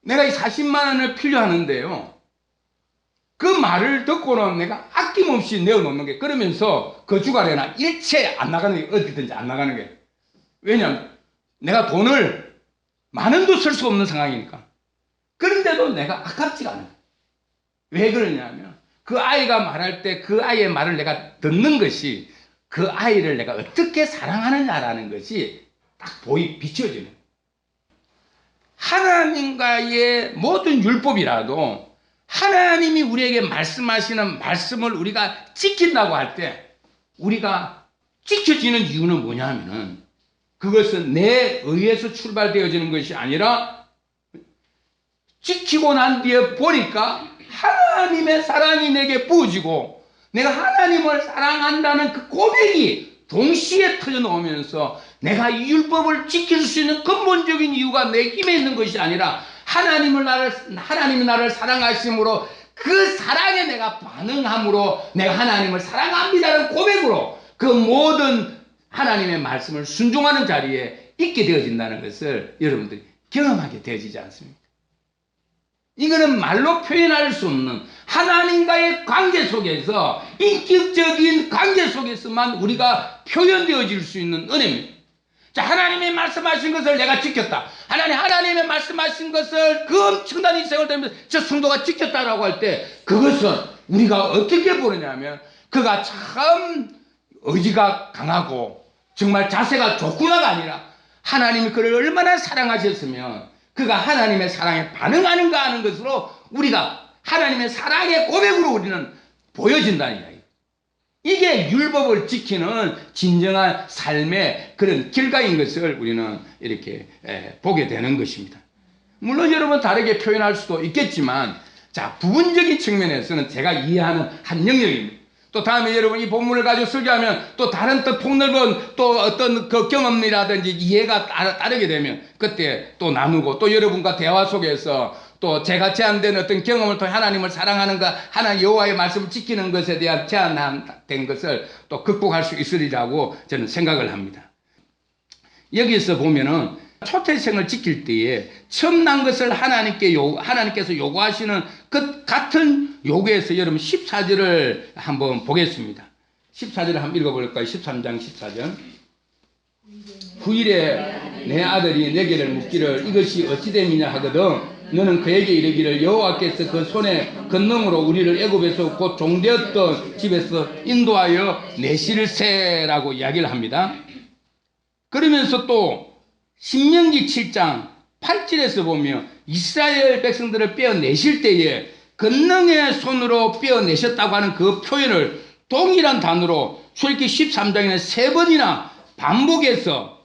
내가 이 40만 원을 필요하는데요, 그 말을 듣고는 내가 아낌없이 내어놓는 게, 그러면서 그 주간에나 일체 안 나가는 게, 어디든지 안 나가는 게. 왜냐하면 내가 돈을 만 원도 쓸 수 없는 상황이니까. 그런데도 내가 아깝지가 않아요. 왜 그러냐면 그 아이가 말할 때 그 아이의 말을 내가 듣는 것이 그 아이를 내가 어떻게 사랑하느냐라는 것이 딱 비춰지는 거예요. 하나님과의 모든 율법이라도 하나님이 우리에게 말씀하시는 말씀을 우리가 지킨다고 할 때 우리가 지켜지는 이유는 뭐냐 하면은 그것은 내 의에서 출발되어지는 것이 아니라 지키고 난 뒤에 보니까 하나님의 사랑이 내게 부어지고 내가 하나님을 사랑한다는 그 고백이 동시에 터져나오면서 내가 이 율법을 지킬 수 있는 근본적인 이유가 내 힘에 있는 것이 아니라 하나님이 나를 사랑하심으로 그 사랑에 내가 반응함으로 내가 하나님을 사랑합니다라는 고백으로 그 모든 하나님의 말씀을 순종하는 자리에 있게 되어진다는 것을 여러분들이 경험하게 되어지지 않습니까? 이거는 말로 표현할 수 없는 하나님과의 관계 속에서, 인격적인 관계 속에서만 우리가 표현되어질 수 있는 은혜입니다. 자, 하나님이 말씀하신 것을 내가 지켰다. 하나님의 말씀하신 것을 그 엄청난 인생을 들면서 저 성도가 지켰다라고 할 때 그것은 우리가 어떻게 보느냐면 그가 참 의지가 강하고 정말 자세가 좋구나가 아니라 하나님이 그를 얼마나 사랑하셨으면 그가 하나님의 사랑에 반응하는가 하는 것으로 우리가 하나님의 사랑의 고백으로 우리는 보여진다는 이야기. 이게 율법을 지키는 진정한 삶의 그런 결과인 것을 우리는 이렇게 보게 되는 것입니다. 물론 여러분 다르게 표현할 수도 있겠지만, 자, 부분적인 측면에서는 제가 이해하는 한 영역입니다. 또 다음에 여러분 이 본문을 가지고 설교하면 또 다른 또 폭넓은 또 어떤 그 경험이라든지 이해가 따르게 되면 그때 또 나누고, 또 여러분과 대화 속에서 또 제가 제안된 어떤 경험을 통해 하나님을 사랑하는 것, 하나님 여호와의 말씀을 지키는 것에 대한 제안된 것을 또 극복할 수 있으리라고 저는 생각을 합니다. 여기서 보면은 초태생을 지킬 때에 처음 난 것을 하나님께서 요구하시는 그 같은 요구에서 여러분 14절을 한번 보겠습니다. 14절을 한번 읽어볼까요? 13장 14절. 후일에 내 아들이 내게를 묻기를 이것이 어찌 됨이냐 하거든 너는 그에게 이르기를 여호와께서 그 손의 권능으로 우리를 애굽에서 곧 종되었던 집에서 인도하여 내실세라고 이야기를 합니다. 그러면서 또 신명기 7장 8절에서 보면 이스라엘 백성들을 빼어내실 때에 권능의 손으로 빼어내셨다고 하는 그 표현을 동일한 단어로 출애굽기 13장에는 3번이나 반복해서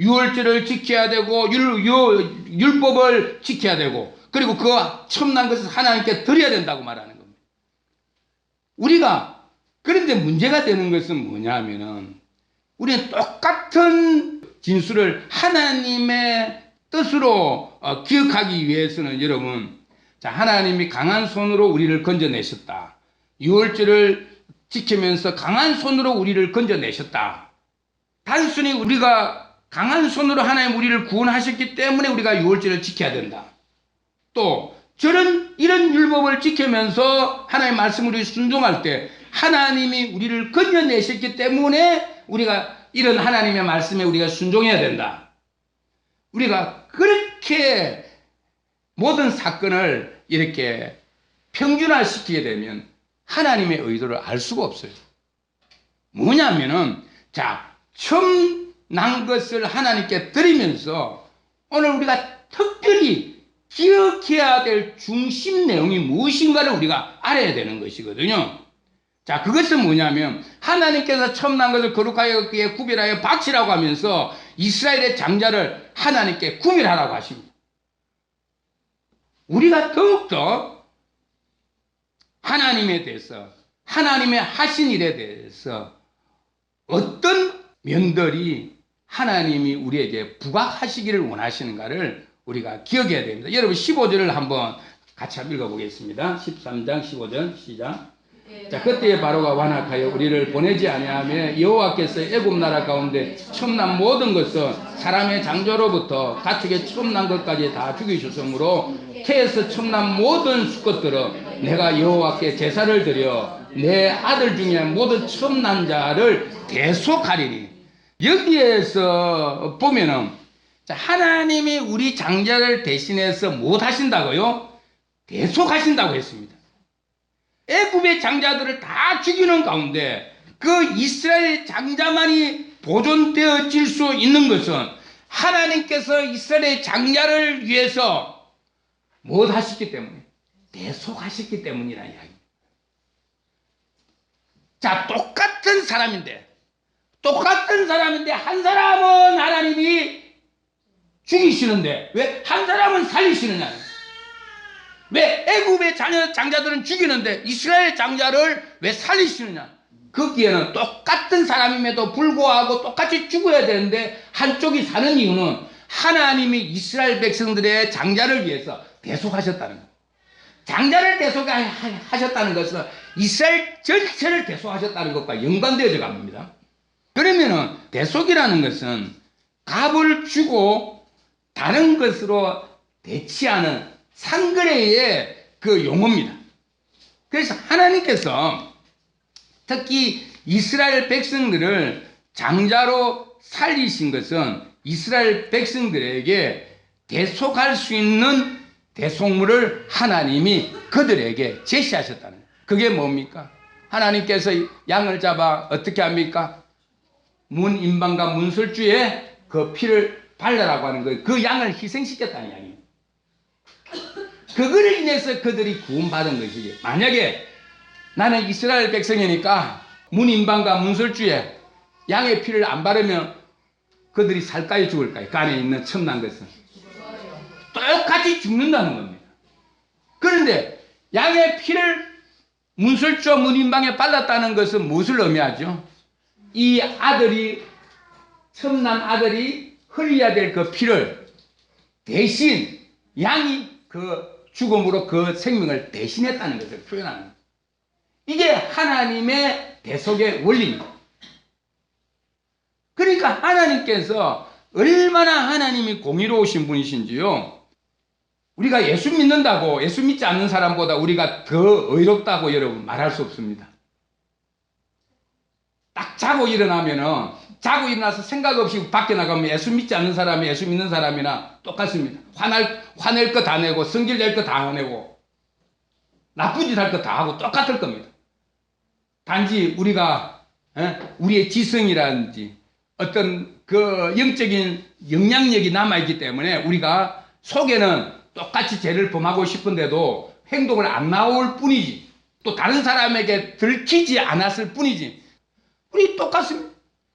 유월절을 지켜야 되고 율법을 지켜야 되고 그리고 그 처음 난 것을 하나님께 드려야 된다고 말하는 겁니다. 우리가 그런데 문제가 되는 것은 뭐냐 하면은 우리는 똑같은 진술을 하나님의 뜻으로 기억하기 위해서는 여러분, 자, 하나님이 강한 손으로 우리를 건져내셨다. 유월절을 지키면서 강한 손으로 우리를 건져내셨다. 단순히 우리가 강한 손으로 하나님 우리를 구원하셨기 때문에 우리가 유월절을 지켜야 된다. 또 이런 율법을 지키면서 하나님의 말씀을 순종할 때 하나님이 우리를 건져내셨기 때문에 우리가 이런 하나님의 말씀에 우리가 순종해야 된다. 우리가 그렇게 모든 사건을 이렇게 평준화시키게 되면 하나님의 의도를 알 수가 없어요. 뭐냐면은, 자, 처음 난 것을 하나님께 드리면서 오늘 우리가 특별히 기억해야 될 중심 내용이 무엇인가를 우리가 알아야 되는 것이거든요. 자, 그것은 뭐냐면 하나님께서 처음 난 것을 거룩하게 구별하여 바치라고 하면서 이스라엘의 장자를 하나님께 구별하라고 하십니다. 우리가 더욱더 하나님에 대해서, 하나님의 하신 일에 대해서 어떤 면들이 하나님이 우리에게 부각하시기를 원하시는가를 우리가 기억해야 됩니다. 여러분 15절을 한번 같이 읽어보겠습니다. 13장 15절 시작. 자, 그때에 바로가 완악하여 우리를 보내지 아니하며 여호와께서 애굽 나라 가운데 처음 난 모든 것은 사람의 장조로부터 가축의 처음 난 것까지 다 죽이셨으므로 태에서 처음 난 모든 수컷들은 내가 여호와께 제사를 드려 내 아들 중에 모든 처음 난 자를 대속하리니. 여기에서 보면은 하나님이 우리 장자를 대신해서 못 하신다고요? 대속하신다고 했습니다. 애굽의 장자들을 다 죽이는 가운데 그 이스라엘 장자만이 보존되어질 수 있는 것은 하나님께서 이스라엘의 장자를 위해서 못 하셨기 때문에, 대속하셨기 때문이라는 이야기입니다. 자, 똑같은 사람인데 한 사람은 하나님이 죽이시는데 왜 한 사람은 살리시느냐? 왜 애굽의 장자들은 죽이는데 이스라엘 장자를 왜 살리시느냐? 거기에는 똑같은 사람임에도 불구하고 똑같이 죽어야 되는데 한쪽이 사는 이유는 하나님이 이스라엘 백성들의 장자를 위해서 대속하셨다는 거예요. 장자를 대속하셨다는 것은 이스라엘 전체를 대속하셨다는 것과 연관되어져 갑니다. 그러면은 대속이라는 것은 값을 주고 다른 것으로 대치하는 상거래의 그 용어입니다. 그래서 하나님께서 특히 이스라엘 백성들을 장자로 살리신 것은 이스라엘 백성들에게 대속할 수 있는 대속물을 하나님이 그들에게 제시하셨다는 거예요. 그게 뭡니까? 하나님께서 양을 잡아 어떻게 합니까? 문인방과 문설주에 그 피를 발라라고 하는 거예요. 그 양을 희생시켰다는 이야기입니다. 그거를 인해서 그들이 구원받은 것이지. 만약에 나는 이스라엘 백성이니까 문인방과 문설주에 양의 피를 안 바르면 그들이 살까요 죽을까요? 그 안에 있는 첨난 것은 똑같이 죽는다는 겁니다. 그런데 양의 피를 문설주와 문인방에 발랐다는 것은 무엇을 의미하죠? 이 아들이, 첨난 아들이 흘려야 될 그 피를 대신 양이 그 죽음으로 그 생명을 대신했다는 것을 표현하는 거예요. 이게 하나님의 대속의 원리입니다. 그러니까 하나님께서 얼마나 하나님이 공의로우신 분이신지요. 우리가 예수 믿는다고 예수 믿지 않는 사람보다 우리가 더 의롭다고 여러분 말할 수 없습니다. 딱 자고 일어나서 생각 없이 밖에 나가면 예수 믿지 않는 사람이 예수 믿는 사람이나 똑같습니다. 화낼 거 다 내고 성질 낼 거 다 내고 나쁜 짓 할 거 다 하고 똑같을 겁니다. 단지 우리가 우리의 지성이라든지 어떤 그 영적인 영향력이 남아있기 때문에 우리가 속에는 똑같이 죄를 범하고 싶은데도 행동을 안 나올 뿐이지, 또 다른 사람에게 들키지 않았을 뿐이지 우리 똑같습니다.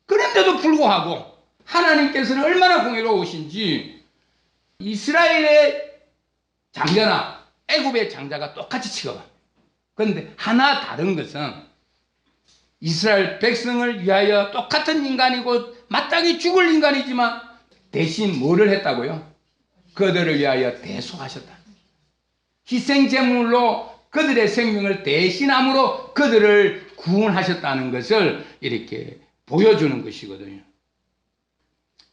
그런데도 불구하고 하나님께서는 얼마나 공의로우신지 이스라엘의 장자나 애굽의 장자가 똑같이 취급합니다. 그런데 하나 다른 것은 이스라엘 백성을 위하여 똑같은 인간이고 마땅히 죽을 인간이지만 대신 뭐를 했다고요? 그들을 위하여 대속하셨다. 희생제물로 그들의 생명을 대신함으로 그들을 구원하셨다는 것을 이렇게 보여주는 것이거든요.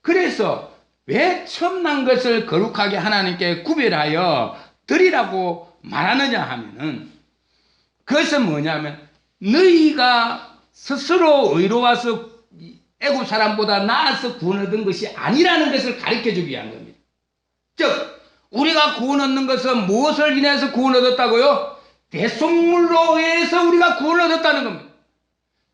그래서 왜 처음 난 것을 거룩하게 하나님께 구별하여 드리라고 말하느냐 하면은 그것은 뭐냐면 너희가 스스로 의로워서 애굽 사람보다 나아서 구원 얻은 것이 아니라는 것을 가르쳐주기 위한 겁니다. 즉 우리가 구원 얻는 것은 무엇을 인해서 구원 얻었다고요? 대속물로 의해서 우리가 구원 얻었다는 겁니다.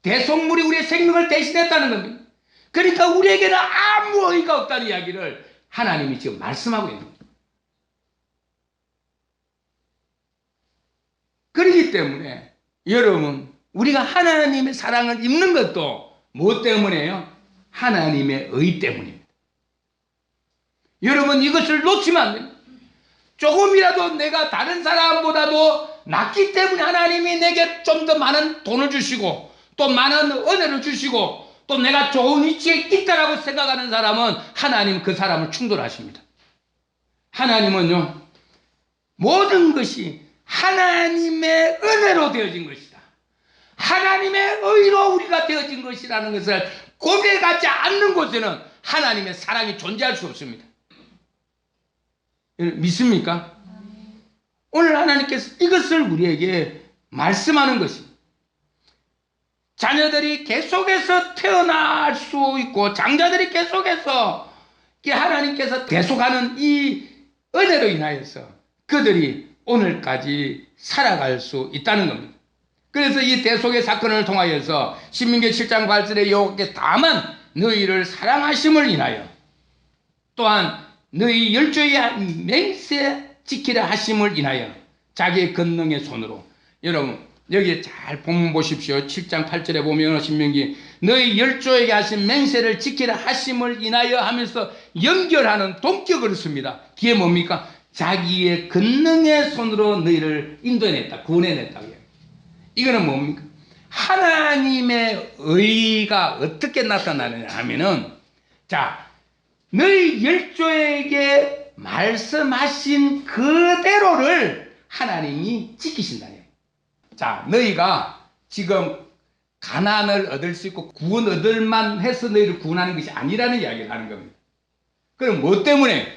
대속물이 우리의 생명을 대신했다는 겁니다. 그러니까 우리에게는 아무 의의가 없다는 이야기를 하나님이 지금 말씀하고 있는 겁니다. 그렇기 때문에 여러분, 우리가 하나님의 사랑을 입는 것도 무엇 때문이에요? 하나님의 의 때문입니다. 여러분, 이것을 놓치면 안 됩니다. 조금이라도 내가 다른 사람보다도 낫기 때문에 하나님이 내게 좀 더 많은 돈을 주시고 또 많은 은혜를 주시고 또 내가 좋은 위치에 있다라고 생각하는 사람은 하나님 그 사람을 충돌하십니다. 하나님은요, 모든 것이 하나님의 은혜로 되어진 것이다, 하나님의 의로 우리가 되어진 것이라는 것을 고백하지 않는 곳에는 하나님의 사랑이 존재할 수 없습니다. 믿습니까? 오늘 하나님께서 이것을 우리에게 말씀하는 것입니다. 자녀들이 계속해서 태어날 수 있고 장자들이 계속해서 하나님께서 계속하는 이 은혜로 인하여서 그들이 오늘까지 살아갈 수 있다는 겁니다. 그래서 이 대속의 사건을 통하여서 신명기 7장 8절에 여호와께서 다만 너희를 사랑하심을 인하여 또한 너희 열조의 맹세 지키라 하심을 인하여 자기의 권능의 손으로, 여러분 여기 잘 본문 보십시오. 7장 8절에 보면 신명기 너희 열조에게 하신 맹세를 지키라 하심을 인하여 하면서 연결하는 동격을 씁니다. 뒤에 뭡니까? 자기의 권능의 손으로 너희를 인도해냈다, 구원해냈다. 이거는 뭡니까? 하나님의 의가 어떻게 나타나느냐 하면은, 자, 너희 열조에게 말씀하신 그대로를 하나님이 지키신다는 거예요. 자, 너희가 지금 가난을 얻을 수 있고 구원 얻을만 해서 너희를 구원하는 것이 아니라는 이야기를 하는 겁니다. 그럼 뭐 때문에?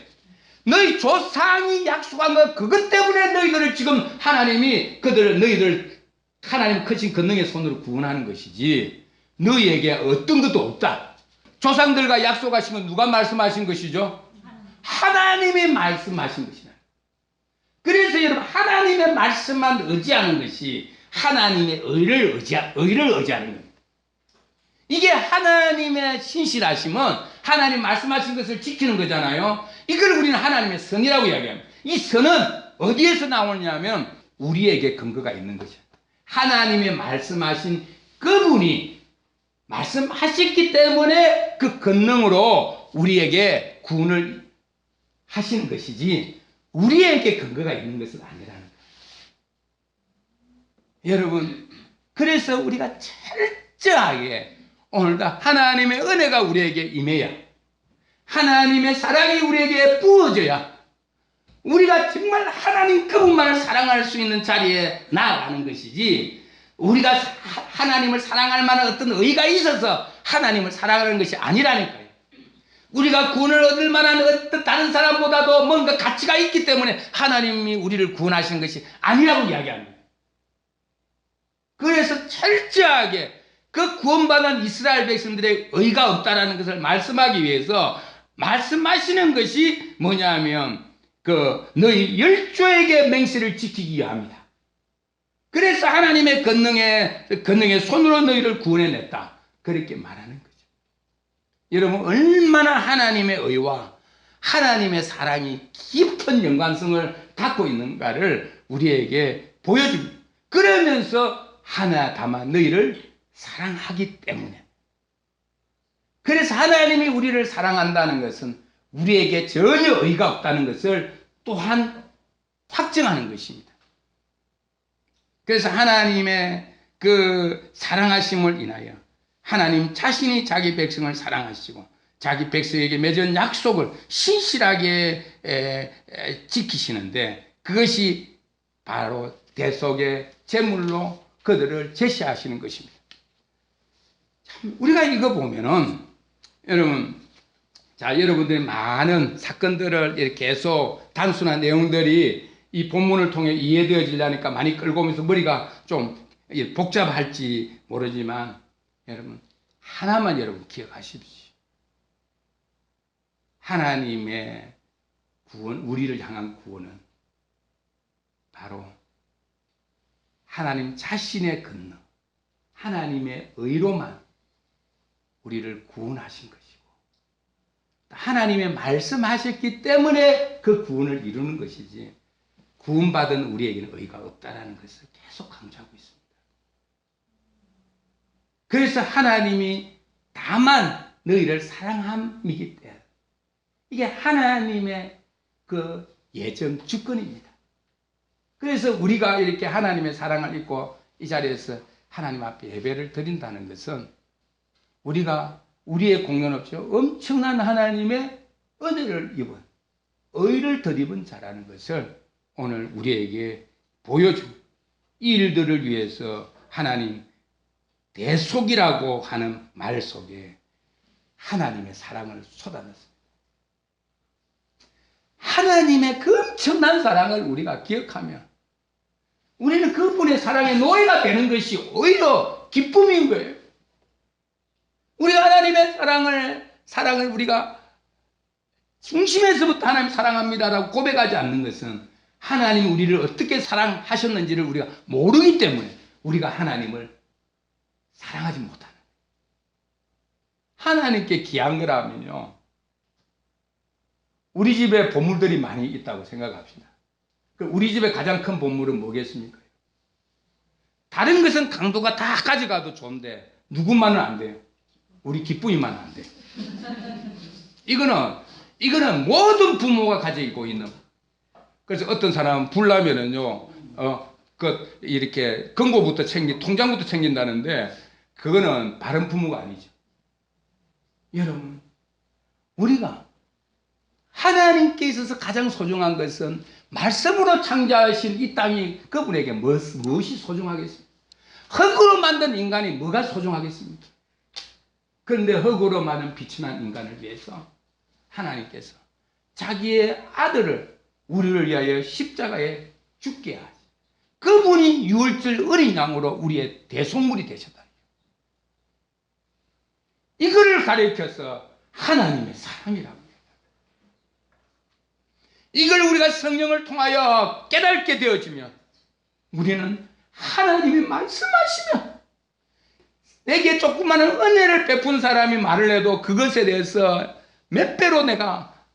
너희 조상이 약속한 것, 그것 때문에 너희들을 지금 하나님이 너희들 하나님 크신 권능의 손으로 구원하는 것이지 너희에게 어떤 것도 없다. 조상들과 약속하신 건 누가 말씀하신 것이죠? 하나님이 말씀하신 것이다. 그래서 여러분, 하나님의 말씀만 의지하는 것이 하나님의 의를 의지하는 겁니다. 이게 하나님의 신실하심은 하나님 말씀하신 것을 지키는 거잖아요. 이걸 우리는 하나님의 선이라고 이야기합니다. 이 선은 어디에서 나오냐면 우리에게 근거가 있는 거죠. 하나님이 말씀하신 그분이 말씀하셨기 때문에 그 권능으로 우리에게 구원을 하시는 것이지 우리에게 근거가 있는 것은 아니라는 거예요. 여러분, 그래서 우리가 철저하게 오늘도 하나님의 은혜가 우리에게 임해야, 하나님의 사랑이 우리에게 부어져야 우리가 정말 하나님 그분만을 사랑할 수 있는 자리에 나아가는 것이지, 우리가 하나님을 사랑할 만한 어떤 의의가 있어서 하나님을 사랑하는 것이 아니라니까요. 우리가 구원을 얻을 만한 어떤 다른 사람보다도 뭔가 가치가 있기 때문에 하나님이 우리를 구원하시는 것이 아니라고 이야기합니다. 그래서 철저하게 그 구원받은 이스라엘 백성들의 의가 없다라는 것을 말씀하기 위해서 말씀하시는 것이 뭐냐면 너희 열조에게 맹세를 지키기 위함이다. 그래서 하나님의 권능의 손으로 너희를 구원해냈다, 그렇게 말하는 거죠. 여러분, 얼마나 하나님의 의와 하나님의 사랑이 깊은 연관성을 갖고 있는가를 우리에게 보여줍니다. 그러면서 다만 너희를 사랑하기 때문에. 그래서 하나님이 우리를 사랑한다는 것은 우리에게 전혀 의의가 없다는 것을 또한 확증하는 것입니다. 그래서 하나님의 그 사랑하심을 인하여 하나님 자신이 자기 백성을 사랑하시고 자기 백성에게 맺은 약속을 신실하게 지키시는데, 그것이 바로 대속의 제물로 그들을 제시하시는 것입니다. 참, 우리가 이거 보면은 여러분들이 많은 사건들을 이렇게 계속 단순한 내용들이 이 본문을 통해 이해되어지려니까 많이 끌고 오면서 머리가 좀 복잡할지 모르지만, 여러분 하나만 여러분 기억하십시오. 하나님의 구원, 우리를 향한 구원은 바로 하나님 자신의 권능, 하나님의 의로만 우리를 구원하신 것이고 하나님의 말씀하셨기 때문에 그 구원을 이루는 것이지 구원받은 우리에게는 의가 없다라는 것을 계속 강조하고 있습니다. 그래서 하나님이 다만 너희를 사랑함이기 때문에 이게 하나님의 그 예정 주권입니다. 그래서 우리가 이렇게 하나님의 사랑을 입고 이 자리에서 하나님 앞에 예배를 드린다는 것은 우리가 우리의 공연 없이 엄청난 하나님의 은혜를 입은 의를 덧입은 자라는 것을 오늘 우리에게 보여준 이 일들을 위해서 하나님 대속이라고 하는 말 속에 하나님의 사랑을 쏟아냈습니다. 하나님의 그 엄청난 사랑을 우리가 기억하면 우리는 그분의 사랑의 노예가 되는 것이 오히려 기쁨인 거예요. 우리가 하나님의 사랑을 우리가 중심에서부터 하나님 사랑합니다라고 고백하지 않는 것은 하나님이 우리를 어떻게 사랑하셨는지를 우리가 모르기 때문에 우리가 하나님을 사랑하지 못하는 거예요. 하나님께 귀한 거라면요, 우리 집에 보물들이 많이 있다고 생각합시다. 우리 집에 가장 큰 보물은 뭐겠습니까? 다른 것은 강도가 다 가져가도 좋은데 누구만은 안 돼요? 우리 기쁨이만 안 돼요. 이거는 모든 부모가 가지고 있는. 그래서 어떤 사람은 불나면은요, 이렇게 금고부터 통장부터 챙긴다는데 그거는 바른 부모가 아니죠. 여러분, 우리가 하나님께 있어서 가장 소중한 것은 말씀으로 창조하신 이 땅이 그분에게 무엇이 소중하겠습니까? 흙으로 만든 인간이 뭐가 소중하겠습니까? 그런데 흙으로 만든 빛이 난 인간을 위해서 하나님께서 자기의 아들을 우리를 위하여 십자가에 죽게 하시. 그분이 유월절 어린 양으로 우리의 대속물이 되셨다. 이거를 가리켜서 하나님의 사랑이라고. 이걸 우리가 성령을 통하여 깨닫게 되어지면 우리는 하나님이 말씀하시면 내게 조그마한 은혜를 베푼 사람이 말을 해도 그것에 대해서 몇 배로 내가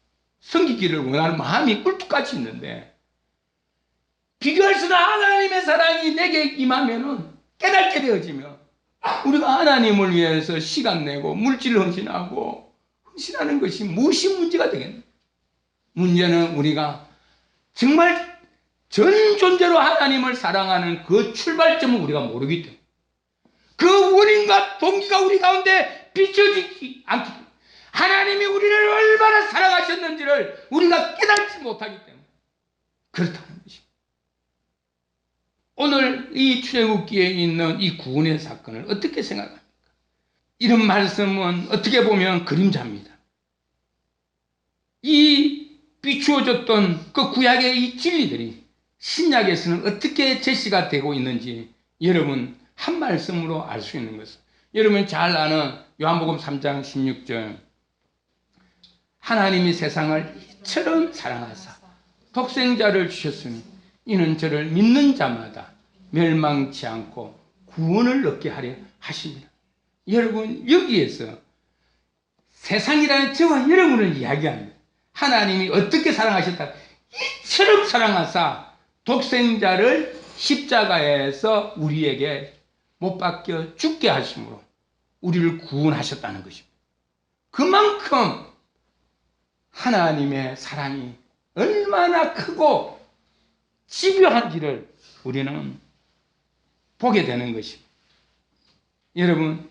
섬기기를 원하는 마음이 꿀뚝같이 있는데 비교할 수 없는 하나님의 사랑이 내게 임하면은 깨닫게 되어지면 우리가 하나님을 위해서 시간 내고 물질을 헌신하고 헌신하는 것이 무엇이 문제가 되겠나? 문제는 우리가 정말 전 존재로 하나님을 사랑하는 그 출발점을 우리가 모르기 때문에 그 원인과 동기가 우리 가운데 비춰지지 않기 때문에 하나님이 우리를 얼마나 사랑하셨는지를 우리가 깨닫지 못하기 때문에 그렇다는 것입니다. 오늘 이 출애굽기에 있는 이 구원의 사건을 어떻게 생각합니까? 이런 말씀은 어떻게 보면 그림자입니다. 이 비추어졌던 그 구약의 이 진리들이 신약에서는 어떻게 제시가 되고 있는지 여러분 한 말씀으로 알 수 있는 것은 여러분 잘 아는 요한복음 3장 16절 하나님이 세상을 이처럼 사랑하사 독생자를 주셨으니 이는 저를 믿는 자마다 멸망치 않고 구원을 얻게 하려 하십니다. 여러분 여기에서 세상이라는 저와 여러분을 이야기합니다. 하나님이 어떻게 사랑하셨다? 이처럼 사랑하사 독생자를 십자가에서 우리에게 못 박혀 죽게 하심으로 우리를 구원하셨다는 것입니다. 그만큼 하나님의 사랑이 얼마나 크고 집요한지를 우리는 보게 되는 것입니다. 여러분,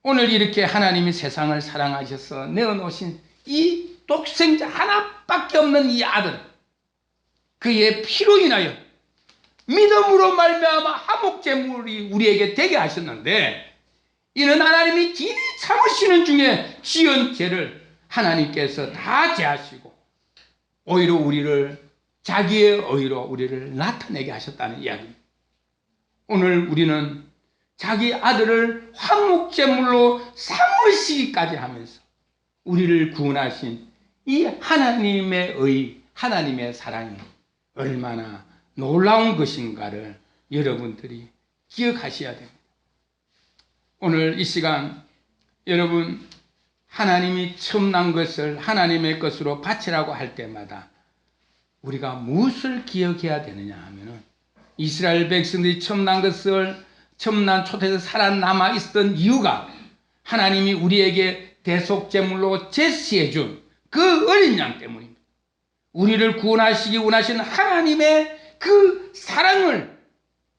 오늘 이렇게 하나님이 세상을 사랑하셔서 내어놓으신 이 독생자 하나밖에 없는 이 아들, 그의 피로 인하여 믿음으로 말미암아 화목제물이 우리에게 되게 하셨는데 이는 하나님이 길이 참으시는 중에 지은 죄를 하나님께서 다 제하시고 오히려 우리를 자기의 의로 우리를 나타내게 하셨다는 이야기입니다. 오늘 우리는 자기 아들을 화목제물로 삼으시기까지 하면서 우리를 구원하신 이 하나님의 하나님의 사랑이 얼마나 놀라운 것인가를 여러분들이 기억하셔야 됩니다. 오늘 이 시간 여러분 하나님이 처음 난 것을 하나님의 것으로 바치라고 할 때마다 우리가 무엇을 기억해야 되느냐 하면은 이스라엘 백성들이 처음 난 것을 처음 난 초대에서 살아남아 있었던 이유가 하나님이 우리에게 대속제물로 제시해 준 그 어린 양 때문입니다. 우리를 구원하시기 원하시는 하나님의 그 사랑을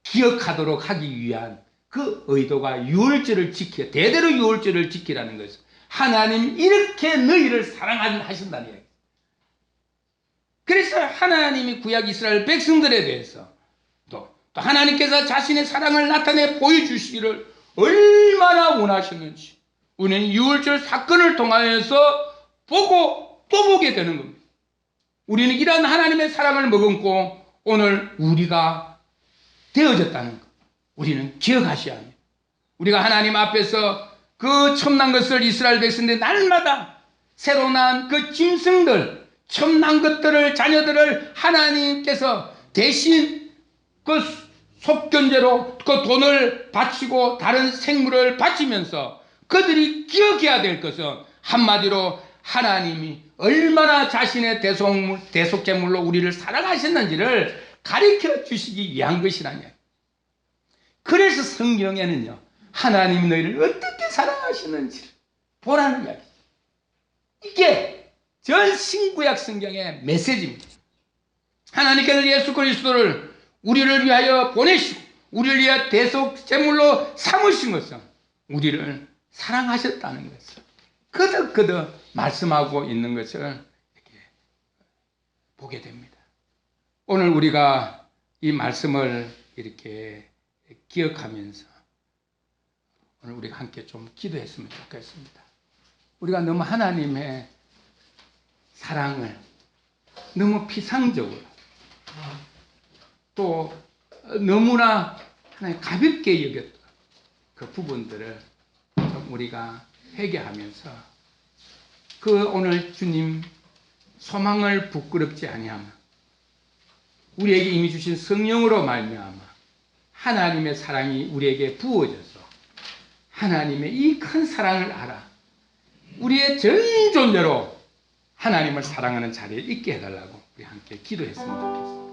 기억하도록 하기 위한 그 의도가 유월절을 지켜 대대로 유월절을 지키라는 것을 하나님 이렇게 너희를 사랑하신다는 이야기. 그래서 하나님이 구약 이스라엘 백성들에 대해서 또 하나님께서 자신의 사랑을 나타내 보여주시기를 얼마나 원하셨는지 우리는 유월절 사건을 통하여서 보고 또 보게 되는 겁니다. 우리는 이런 하나님의 사랑을 머금고 오늘 우리가 되어졌다는 것 우리는 기억하셔야 합니다. 우리가 하나님 앞에서 그 처음 난 것을 이스라엘 백성들이 날마다 새로 난 그 짐승들 처음 난 것들을 자녀들을 하나님께서 대신 그 속견제로 그 돈을 바치고 다른 생물을 바치면서 그들이 기억해야 될 것은 한마디로 하나님이 얼마나 자신의 대속제물로 우리를 사랑하셨는지를 가르쳐 주시기 위한 것이라냐. 그래서 성경에는요 하나님이 너희를 어떻게 사랑하시는지를 보라는 이야기. 이게 전 신구약 성경의 메시지입니다. 하나님께서 예수 그리스도를 우리를 위하여 보내시고 우리를 위하여 대속제물로 삼으신 것은 우리를 사랑하셨다는 것을 거듭거듭 말씀하고 있는 것을 이렇게 보게 됩니다. 오늘 우리가 이 말씀을 이렇게 기억하면서 오늘 우리가 함께 좀 기도했으면 좋겠습니다. 우리가 너무 하나님의 사랑을 너무 피상적으로 또 너무나 하나님 가볍게 여겼던 그 부분들을 좀 우리가 회개하면서 그 오늘 주님 소망을 부끄럽지 아니하며 우리에게 이미 주신 성령으로 말미암아 하나님의 사랑이 우리에게 부어져서 하나님의 이 큰 사랑을 알아 우리의 전 존재로 하나님을 사랑하는 자리에 있게 해달라고 우리 함께 기도했으면 좋겠습니다.